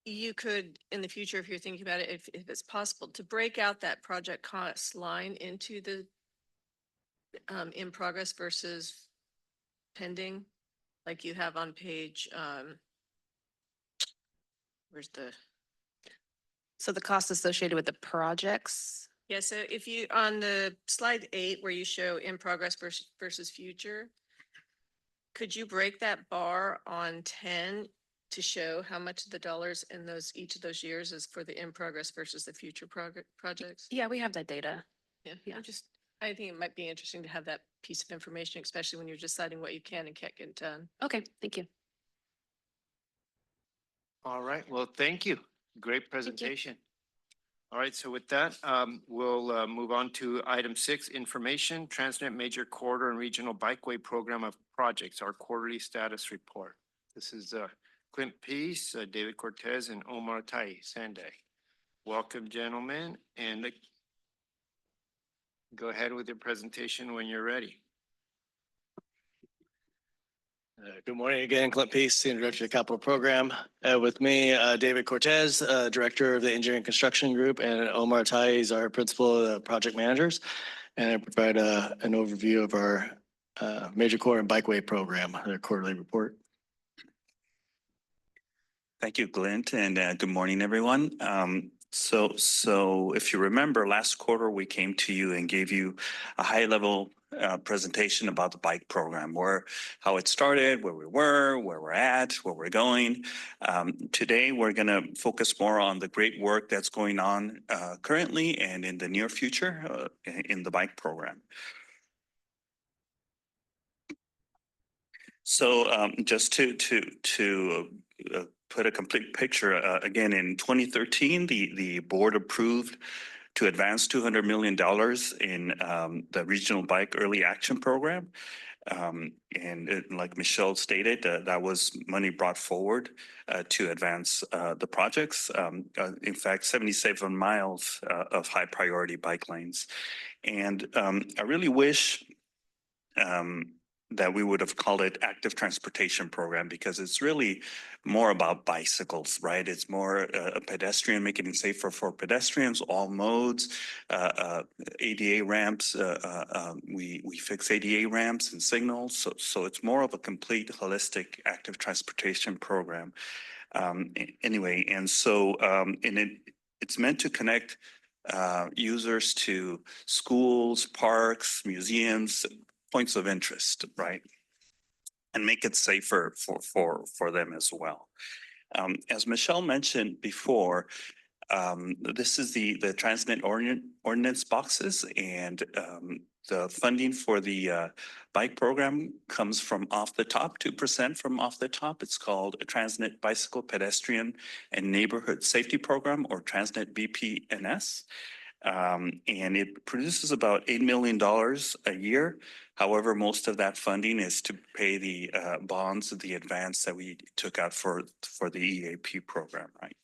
you could, in the future, if you're thinking about it, if it's possible to break out that project cost line into the in progress versus pending, like you have on page, where's the? So the cost associated with the projects? Yeah, so if you, on the slide 8, where you show in progress versus future, could you break that bar on 10 to show how much of the dollars in each of those years is for the in progress versus the future projects? Yeah, we have that data. Yeah, I think it might be interesting to have that piece of information, especially when you're deciding what you can and can't get done. Okay, thank you. All right, well, thank you. Great presentation. All right, so with that, we'll move on to item 6, information, TransNet Major Corridor and Regional Bikeway Program of Projects, our quarterly status report. This is Clint Peace, David Cortez, and Omar Tai, SANDAG. Welcome, gentlemen, and go ahead with your presentation when you're ready. Good morning again, Clint Peace, Senior Director of the Capital Program. With me, David Cortez, Director of the Engineering Construction Group, and Omar Tai is our Principal of Project Managers. And I provide an overview of our Major Corridor and Bikeway Program, their quarterly report. Thank you, Clint, and good morning, everyone. So if you remember, last quarter, we came to you and gave you a high-level presentation about the bike program, how it started, where we were, where we're at, where we're going. Today, we're going to focus more on the great work that's going on currently and in the near future in the bike program. So just to put a complete picture, again, in 2013, the board approved to advance $200 million in the Regional Bike Early Action Program. Like Michelle stated, that was money brought forward to advance the projects. In fact, 77 miles of high priority bike lanes. And I really wish that we would have called it active transportation program, because it's really more about bicycles, right? It's more a pedestrian, making it safer for pedestrians, all modes, ADA ramps. We fix ADA ramps and signals. So it's more of a complete holistic active transportation program. Anyway, and so it's meant to connect users to schools, parks, museums, points of interest, right? And make it safer for them as well. As Michelle mentioned before, this is the TransNet ordinance boxes, and the funding for the bike program comes from off the top, 2% from off the top. It's called a TransNet Bicycle Pedestrian and Neighborhood Safety Program, or TransNet BPNS. And it produces about $8 million a year. However, most of that funding is to pay the bonds, the advance that we took out for the EAP program, right?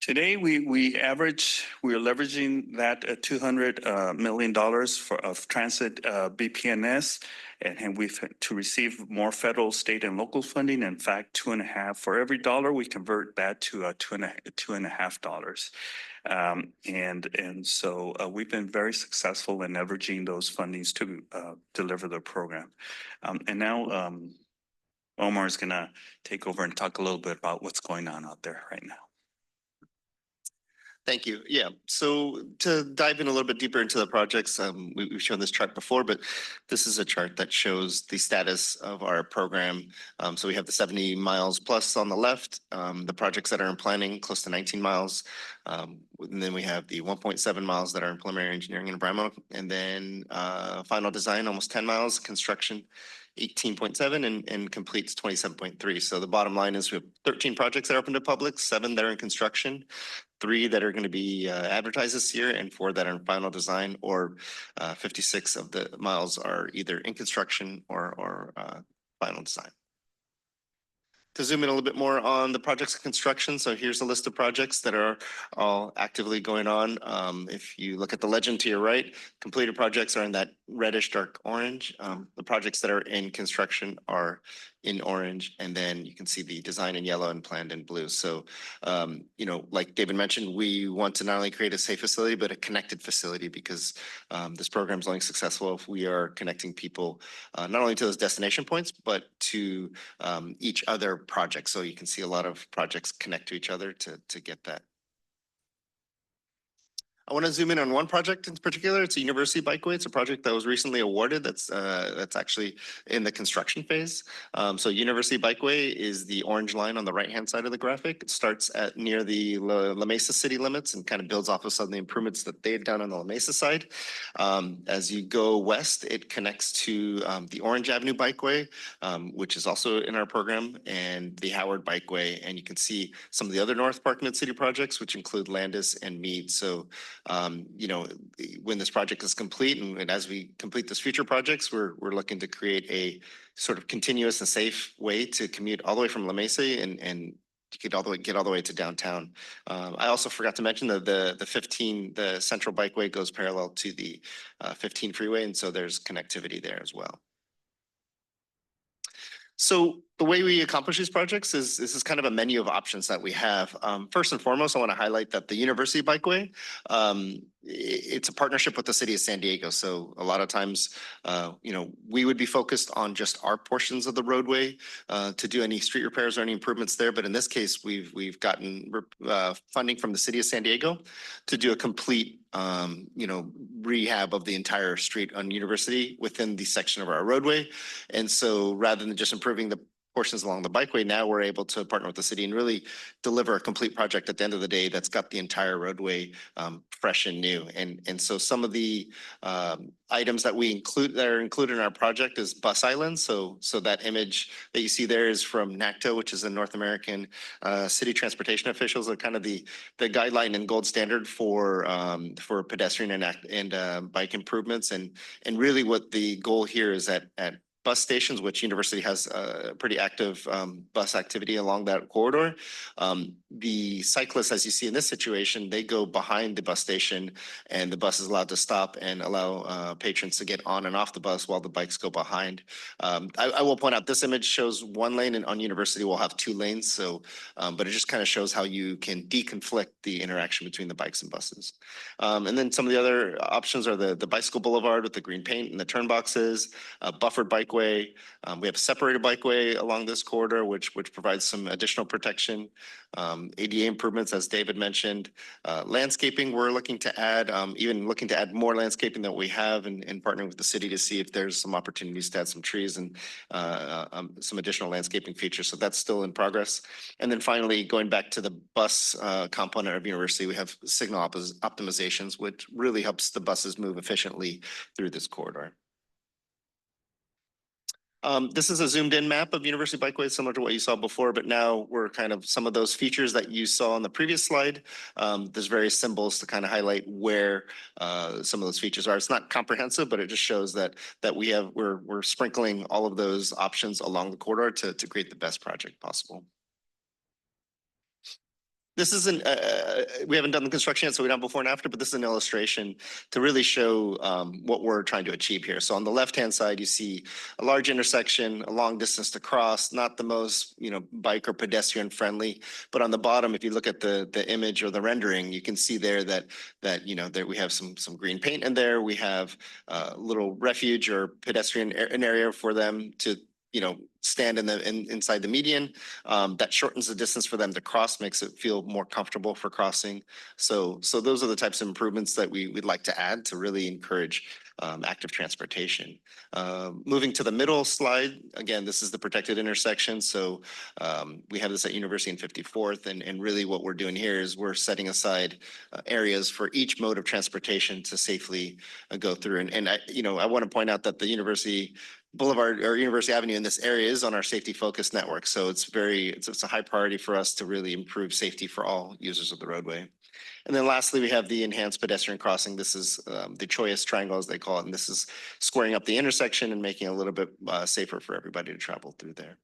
Today, we're leveraging that $200 million of transit BPNS, and we've to receive more federal, state, and local funding. In fact, 2.5 for every dollar, we convert that to $2.5. And so we've been very successful in leveraging those fundings to deliver the program. And now Omar is going to take over and talk a little bit about what's going on out there right now. Thank you. Yeah, so to dive in a little bit deeper into the projects, we've shown this chart before, but this is a chart that shows the status of our program. So we have the 70 miles plus on the left, the projects that are in planning, close to 19 miles. And then we have the 1.7 miles that are in preliminary engineering and environmental, and then final design, almost 10 miles, construction 18.7 and completes 27.3. So the bottom line is we have 13 projects that are open to public, 7 that are in construction, 3 that are going to be advertised this year, and 4 that are in final design, or 56 of the miles are either in construction or final design. To zoom in a little bit more on the projects of construction, so here's a list of projects that are all actively going on. If you look at the legend to your right, completed projects are in that reddish dark orange. The projects that are in construction are in orange, and then you can see the design in yellow and planned in blue. So, you know, like David mentioned, we want to not only create a safe facility, but a connected facility, because this program is only successful if we are connecting people not only to those destination points, but to each other project. So you can see a lot of projects connect to each other to get that. I want to zoom in on one project in particular. It's a university bikeway. It's a project that was recently awarded. That's actually in the construction phase. So University Bikeway is the orange line on the right-hand side of the graphic. It starts at near the La Mesa city limits and kind of builds off of some of the improvements that they had done on the La Mesa side. As you go west, it connects to the Orange Avenue Bikeway, which is also in our program, and the Howard Bikeway. And you can see some of the other North Park Mid-City projects, which include Landis and Meade. So you know, when this project is complete and as we complete these future projects, we're looking to create a sort of continuous and safe way to commute all the way from La Mesa and get all the way to downtown. I also forgot to mention that the Central Bikeway goes parallel to the 15 freeway, and so there's connectivity there as well. So the way we accomplish these projects is this is kind of a menu of options that we have. First and foremost, I want to highlight that the University Bikeway, it's a partnership with the city of San Diego. So a lot of times, you know, we would be focused on just our portions of the roadway to do any street repairs or any improvements there. But in this case, we've gotten funding from the city of San Diego to do a complete you know, rehab of the entire street on University within the section of our roadway. And so rather than just improving the portions along the bikeway, now we're able to partner with the city and really deliver a complete project at the end of the day that's got the entire roadway fresh and new. And so some of the items that are included in our project is bus islands. So that image that you see there is from NACTO, which is the North American City Transportation Officials, are kind of the guideline and gold standard for pedestrian and bike improvements. And really what the goal here is at bus stations, which University has a pretty active bus activity along that corridor. The cyclists, as you see in this situation, they go behind the bus station and the bus is allowed to stop and allow patrons to get on and off the bus while the bikes go behind. I will point out this image shows 1 lane, and on University we'll have 2 lanes. So, but it just kind of shows how you can deconflict the interaction between the bikes and buses. And then some of the other options are the bicycle boulevard with the green paint and the turn boxes, buffered bikeway. We have a separated bikeway along this corridor, which provides some additional protection. ADA improvements, as David mentioned. Landscaping, we're looking to add, even looking to add more landscaping than we have, and partnering with the city to see if there's some opportunities to add some trees and some additional landscaping features. So that's still in progress. And then finally, going back to the bus component of University, we have signal optimizations, which really helps the buses move efficiently through this corridor. This is a zoomed in map of University Bikeway, similar to what you saw before, but now we're kind of some of those features that you saw on the previous slide. There's various symbols to kind of highlight where some of those features are. It's not comprehensive, but it just shows that we're sprinkling all of those options along the corridor to create the best project possible. This isn't, we haven't done the construction yet, so we don't have before and after, but this is an illustration to really show what we're trying to achieve here. So on the left-hand side, you see a large intersection, a long distance to cross, not the most, you know, bike or pedestrian friendly. But on the bottom, if you look at the image or the rendering, you can see there that you know, that we have some green paint in there. We have a little refuge or pedestrian an area for them to, you know, stand inside the median. That shortens the distance for them to cross, makes it feel more comfortable for crossing. So those are the types of improvements that we'd like to add to really encourage active transportation. Moving to the middle slide, again, this is the protected intersection. So we have this at University and 54th, and really what we're doing here is we're setting aside areas for each mode of transportation to safely go through. And I, you know, I want to point out that the University Boulevard or University Avenue in this area is on our safety focused network. So it's a high priority for us to really improve safety for all users of the roadway. And then lastly, we have the enhanced pedestrian crossing. This is the Choice Triangle, as they call it. And this is squaring up the intersection and making it a little bit safer for everybody to travel through there.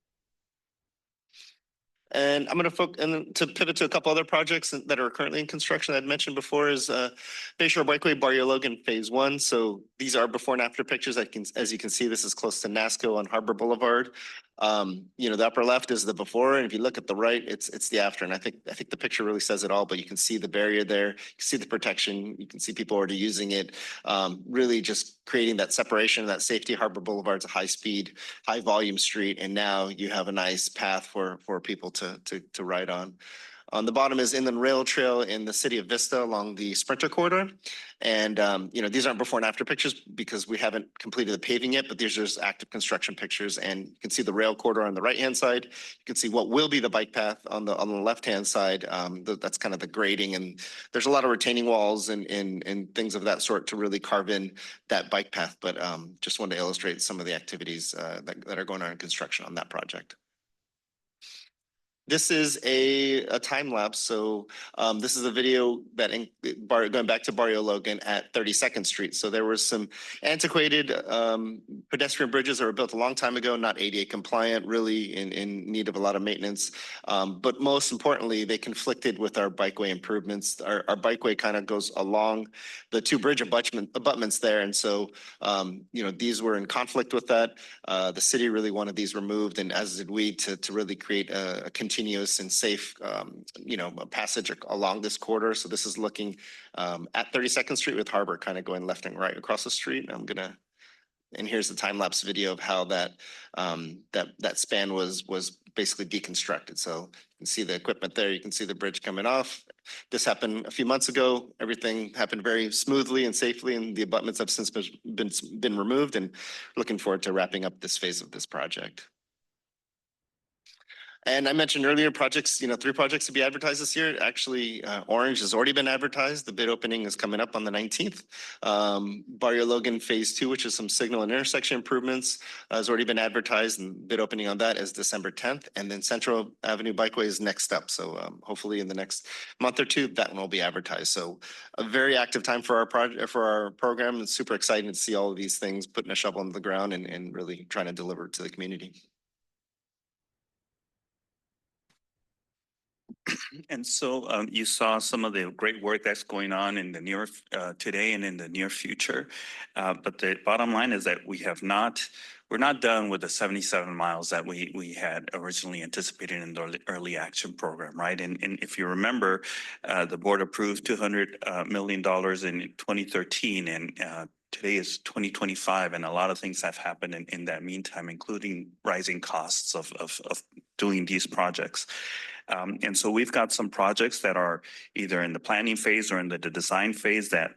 And I'm going to focus and to pivot to a couple other projects that are currently in construction. I'd mentioned before is Bayshore Bikeway, Barrio Logan, Phase 1. So these are before and after pictures. As you can see, this is close to NASCO on Harbor Boulevard. The upper left is the before, and if you look at the right, it's the after. And I think the picture really says it all. But you can see the barrier there, you can see the protection, you can see people already using it. Really just creating that separation, that safety. Harbor Boulevard's a high speed, high volume street, and now you have a nice path for people to ride on. On the bottom is Inland Rail Trail in the city of Vista along the Sprinter Corridor. And, these aren't before and after pictures because we haven't completed the paving yet, but these are just active construction pictures. And you can see the rail corridor on the right-hand side. You can see what will be the bike path on the left-hand side. That's kind of the grading. And there's a lot of retaining walls and things of that sort to really carve in that bike path. But just wanted to illustrate some of the activities that are going on in construction on that project. This is a time lapse. So this is a video that going back to Barrio Logan at 32nd Street. So there were some antiquated pedestrian bridges that were built a long time ago, not ADA compliant, really in need of a lot of maintenance. But most importantly, they conflicted with our bikeway improvements. Our bikeway kind of goes along the two bridge abutments there. And so, these were in conflict with that. The city really wanted these removed, and as did we, to really create a continuous and safe, passage along this corridor. So this is looking at 32nd Street with Harbor kind of going left and right across the street. And here's the time lapse video of how that span was basically deconstructed. So you can see the equipment there. You can see the bridge coming off. This happened a few months ago. Everything happened very smoothly and safely, and the abutments have since been removed. And looking forward to wrapping up this phase of this project. And I mentioned earlier projects, 3 projects to be advertised this year. Actually, Orange has already been advertised. The bid opening is coming up on the 19th. Barrio Logan Phase 2, which is some signal and intersection improvements, has already been advertised, and bid opening on that is December 10th. And then Central Avenue Bikeway is next up. So hopefully in the next month or two, that one will be advertised. So a very active time for our project, for our program. It's super exciting to see all of these things, putting a shovel into the ground and really trying to deliver to the community. And so you saw some of the great work that's going on in the near today and in the near future. But the bottom line is that we're not done with the 77 miles that we had originally anticipated in the early action program, right? And if you remember, the board approved $200 million in 2013, and today is 2025, and a lot of things have happened in that meantime, including rising costs of doing these projects. And so we've got some projects that are either in the planning phase or in the design phase that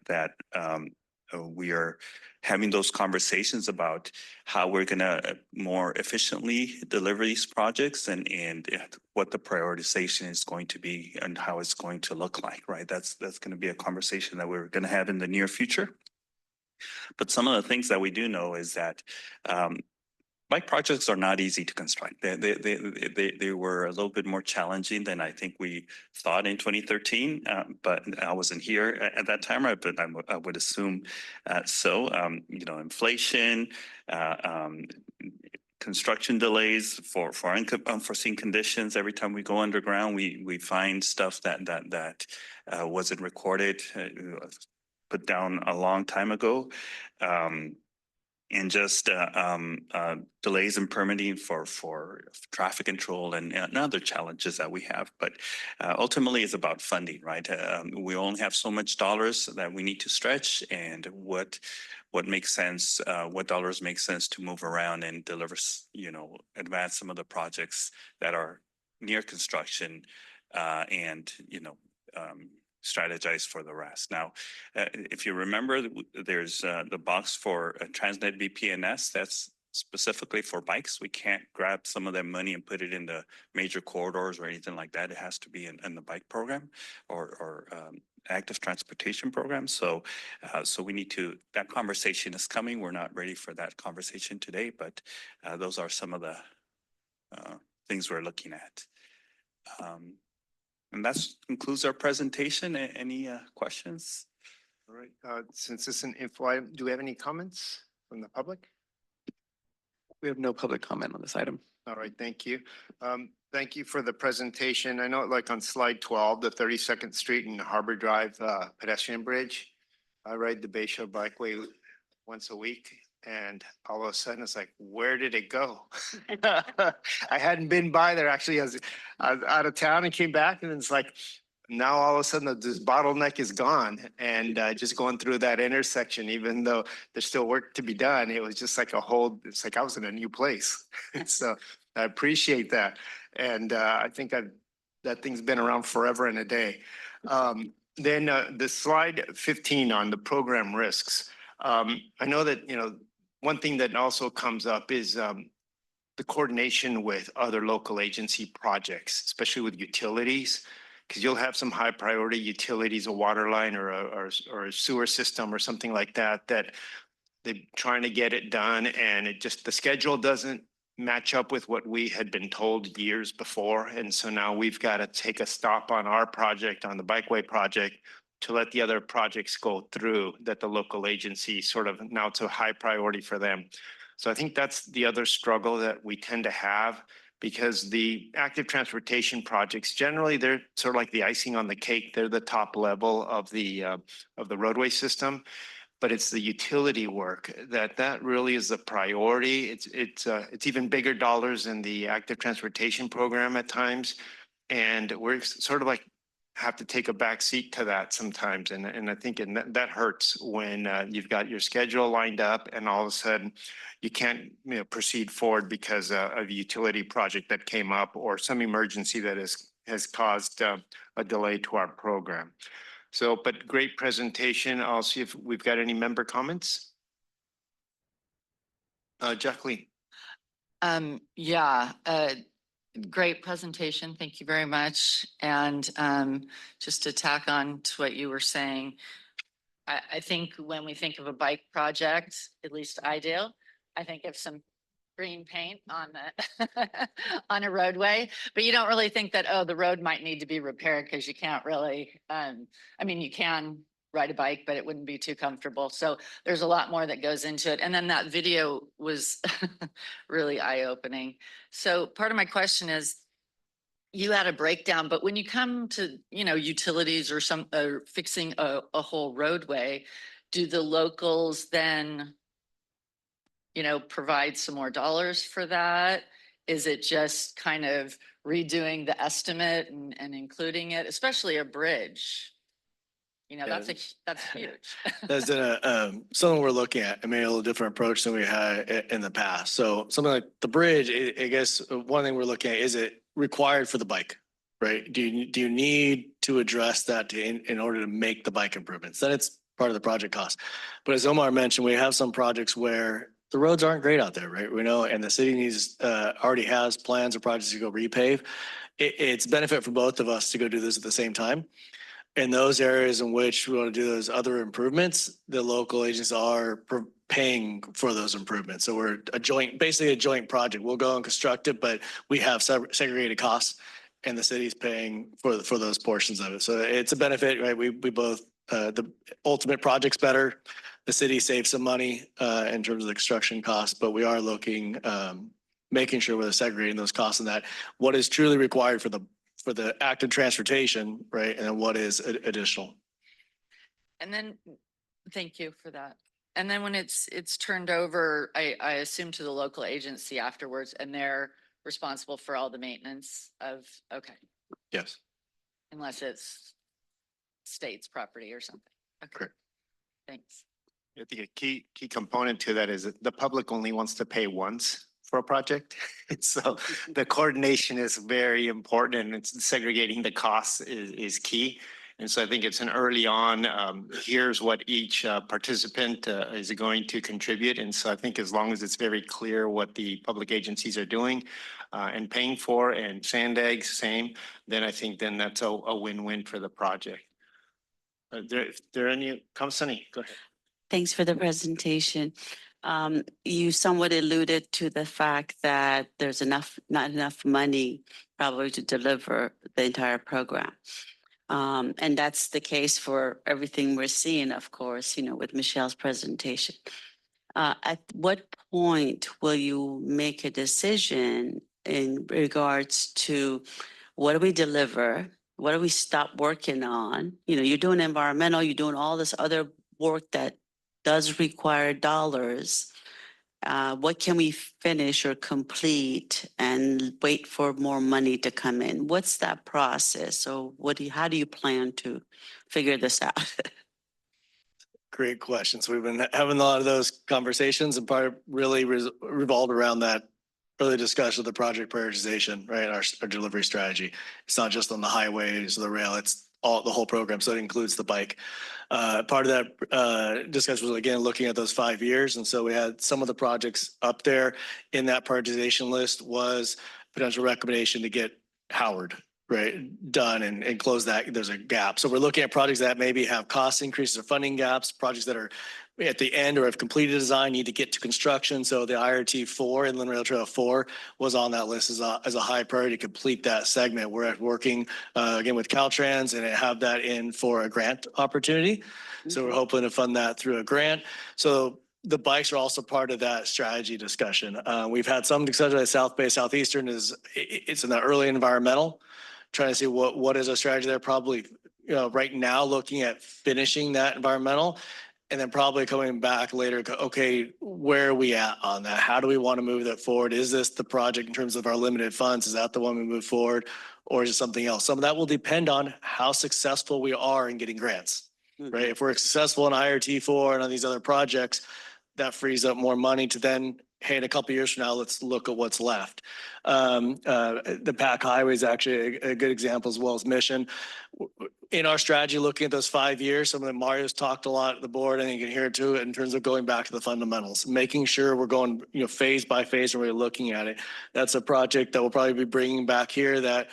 we are having those conversations about how we're going to more efficiently deliver these projects and what the prioritization is going to be and how it's going to look like, right? That's going to be a conversation that we're going to have in the near future. But some of the things that we do know is that bike projects are not easy to construct. They were a little bit more challenging than I think we thought in 2013, but I wasn't here at that time, right? But I would assume so. Inflation, construction delays for unforeseen conditions. Every time we go underground, we find stuff that wasn't recorded, put down a long time ago. And just delays in permitting for traffic control and other challenges that we have. But ultimately, it's about funding, right? We only have so much dollars that we need to stretch, and what makes sense, what dollars make sense to move around and deliver, advance some of the projects that are near construction, and strategize for the rest. Now, if you remember, there's the box for TransNet BPNS. That's specifically for bikes. We can't grab some of that money and put it in the major corridors or anything like that. It has to be in the bike program or active transportation program. So, so we need to, that conversation is coming. We're not ready for that conversation today, but those are some of the things we're looking at. And that concludes our presentation. Any questions? All right, since this is an info item, do we have any comments from the public? We have no public comment on this item. All right, thank you. Thank you for the presentation. I know like on slide 12, the 32nd Street and Harbor Drive pedestrian bridge. I ride the Bayshore Bikeway once a week and all of a sudden it's like, where did it go? I hadn't been by there actually. I was out of town and came back and it's like, now all of a sudden this bottleneck is gone and just going through that intersection, even though there's still work to be done, it was just like a whole, it's like I was in a new place. So I appreciate that. And I think that thing's been around forever and a day. Then the slide 15 on the program risks. I know that, you know, one thing that also comes up is the coordination with other local agency projects, especially with utilities. Because you'll have some high priority utilities, a water line or a sewer system or something like that, that they're trying to get it done. And it just, the schedule doesn't match up with what we had been told years before. And so now we've got to take a stop on our project, on the bikeway project, to let the other projects go through that the local agency sort of, now it's a high priority for them. So I think that's the other struggle that we tend to have, because the active transportation projects, generally they're sort of like the icing on the cake. They're the top level of the roadway system, but it's the utility work that really is the priority. It's even bigger dollars than the active transportation program at times. And we're sort of like have to take a back seat to that sometimes. And I think that hurts when you've got your schedule lined up and all of a sudden you can't proceed forward because of a utility project that came up or some emergency that has caused a delay to our program. So, but great presentation. I'll see if we've got any member comments. Jacqueline. Great presentation. Thank you very much. And just to tack on to what you were saying, I think when we think of a bike project, at least I do, I think of some green paint on on a roadway, but you don't really think that, oh, the road might need to be repaired because you can't really, I mean, you can ride a bike, but it wouldn't be too comfortable. So there's a lot more that goes into it. And then that video was really eye-opening. So part of my question is, you had a breakdown, but when you come to, you know, utilities or fixing a whole roadway, do the locals then, you know, provide some more dollars for that? Is it just kind of redoing the estimate and including it, especially a bridge? You know, that's huge. That's something we're looking at. I mean, a little different approach than we had in the past. So something like the bridge, I guess one thing we're looking at, is it required for the bike, right? Do you need to address that in order to make the bike improvements? Then it's part of the project cost. But as Omar mentioned, we have some projects where the roads aren't great out there, right? We know, and the city needs already has plans or projects to go repave. It's benefit for both of us to go do this at the same time. In those areas in which we want to do those other improvements, the local agents are paying for those improvements. So we're basically a joint project. We'll go and construct it, but we have segregated costs and the city's paying for those portions of it. So it's a benefit, right? We both, the ultimate project's better. The city saves some money in terms of the construction costs, but we are looking, making sure we're segregating those costs and that what is truly required for the active transportation, right? And then what is additional. And then, thank you for that. And then when it's turned over, I assume to the local agency afterwards, and they're responsible for all the maintenance of, okay. Yes. Unless it's state's property or something. Okay. Correct. Thanks. I think a key component to that is that the public only wants to pay once for a project. So the coordination is very important, and it's segregating the costs is key. And so I think it's an early on, here's what each participant is going to contribute. And so I think as long as it's very clear what the public agencies are doing and paying for, and SANDAG same, then I think then that's a win-win for the project. If there are any, Sunny, go ahead. Thanks for the presentation. You somewhat alluded to the fact that there's not enough money probably to deliver the entire program. And that's the case for everything we're seeing, of course, with Michelle's presentation. At what point will you make a decision in regards to what do we deliver? What do we stop working on? You're doing environmental, you're doing all this other work that does require dollars. What can we finish or complete and wait for more money to come in? What's that process? So how do you plan to figure this out? Great question. So we've been having a lot of those conversations and part really revolved around that early discussion of the project prioritization, right? Our delivery strategy. It's not just on the highways or the rail, it's the whole program. So it includes the bike. Part of that discussion was again, looking at those 5 years. And so we had some of the projects up there in that prioritization list was potential recommendation to get Howard, right, done and close that. There's a gap. So we're looking at projects that maybe have cost increases or funding gaps, projects that are at the end or have completed design, need to get to construction. So the IRT 4, Inland Rail Trail 4 was on that list as a high priority to complete that segment. We're working again with Caltrans and have that in for a grant opportunity. So we're hoping to fund that through a grant. So the bikes are also part of that strategy discussion. We've had some discussion at South Bay, Southeastern it's in the early environmental, trying to see what is our strategy there. Probably, right now looking at finishing that environmental and then probably coming back later. Okay, where are we at on that? How do we want to move that forward? Is this the project in terms of our limited funds? Is that the one we move forward or is it something else? Some of that will depend on how successful we are in getting grants, right? If we're successful in IRT 4 and on these other projects, that frees up more money to then, hey, in a couple of years from now, let's look at what's left. The PAC highway is actually a good example as well as Mission. In our strategy, looking at those 5 years, some of the Mario's talked a lot at the board, and you can hear it too, in terms of going back to the fundamentals, making sure we're going, phase by phase and we're looking at it. That's a project that we'll probably be bringing back here that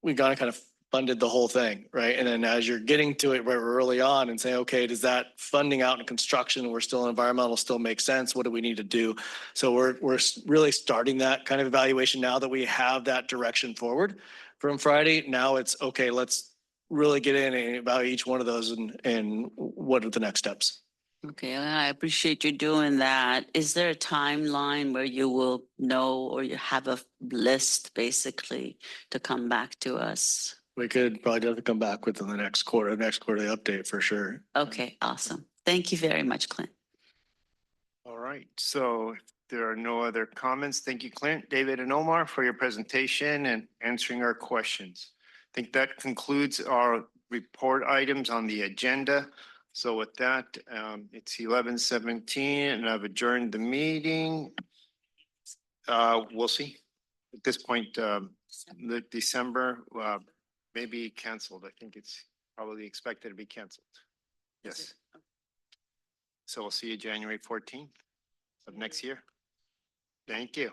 we got to kind of funded the whole thing, right? And then as you're getting to it very early on and saying, okay, does that funding out in construction, we're still in environmental, still make sense? What do we need to do? So we're really starting that kind of evaluation now that we have that direction forward from Friday. Now it's okay, let's really get in and evaluate each one of those and what are the next steps. Okay, and I appreciate you doing that. Is there a timeline where you will know or you have a list basically to come back to us? We could probably have to come back within the next quarterly update for sure. Okay, awesome. Thank you very much, Clint. All right, so if there are no other comments, thank you, Clint, David, and Omar for your presentation and answering our questions. I think that concludes our report items on the agenda. So with that, it's 11:17 and I've adjourned the meeting. We'll see. At this point, the December, maybe canceled. I think it's probably expected to be canceled. Yes. So we'll see you January 14th of next year. Thank you.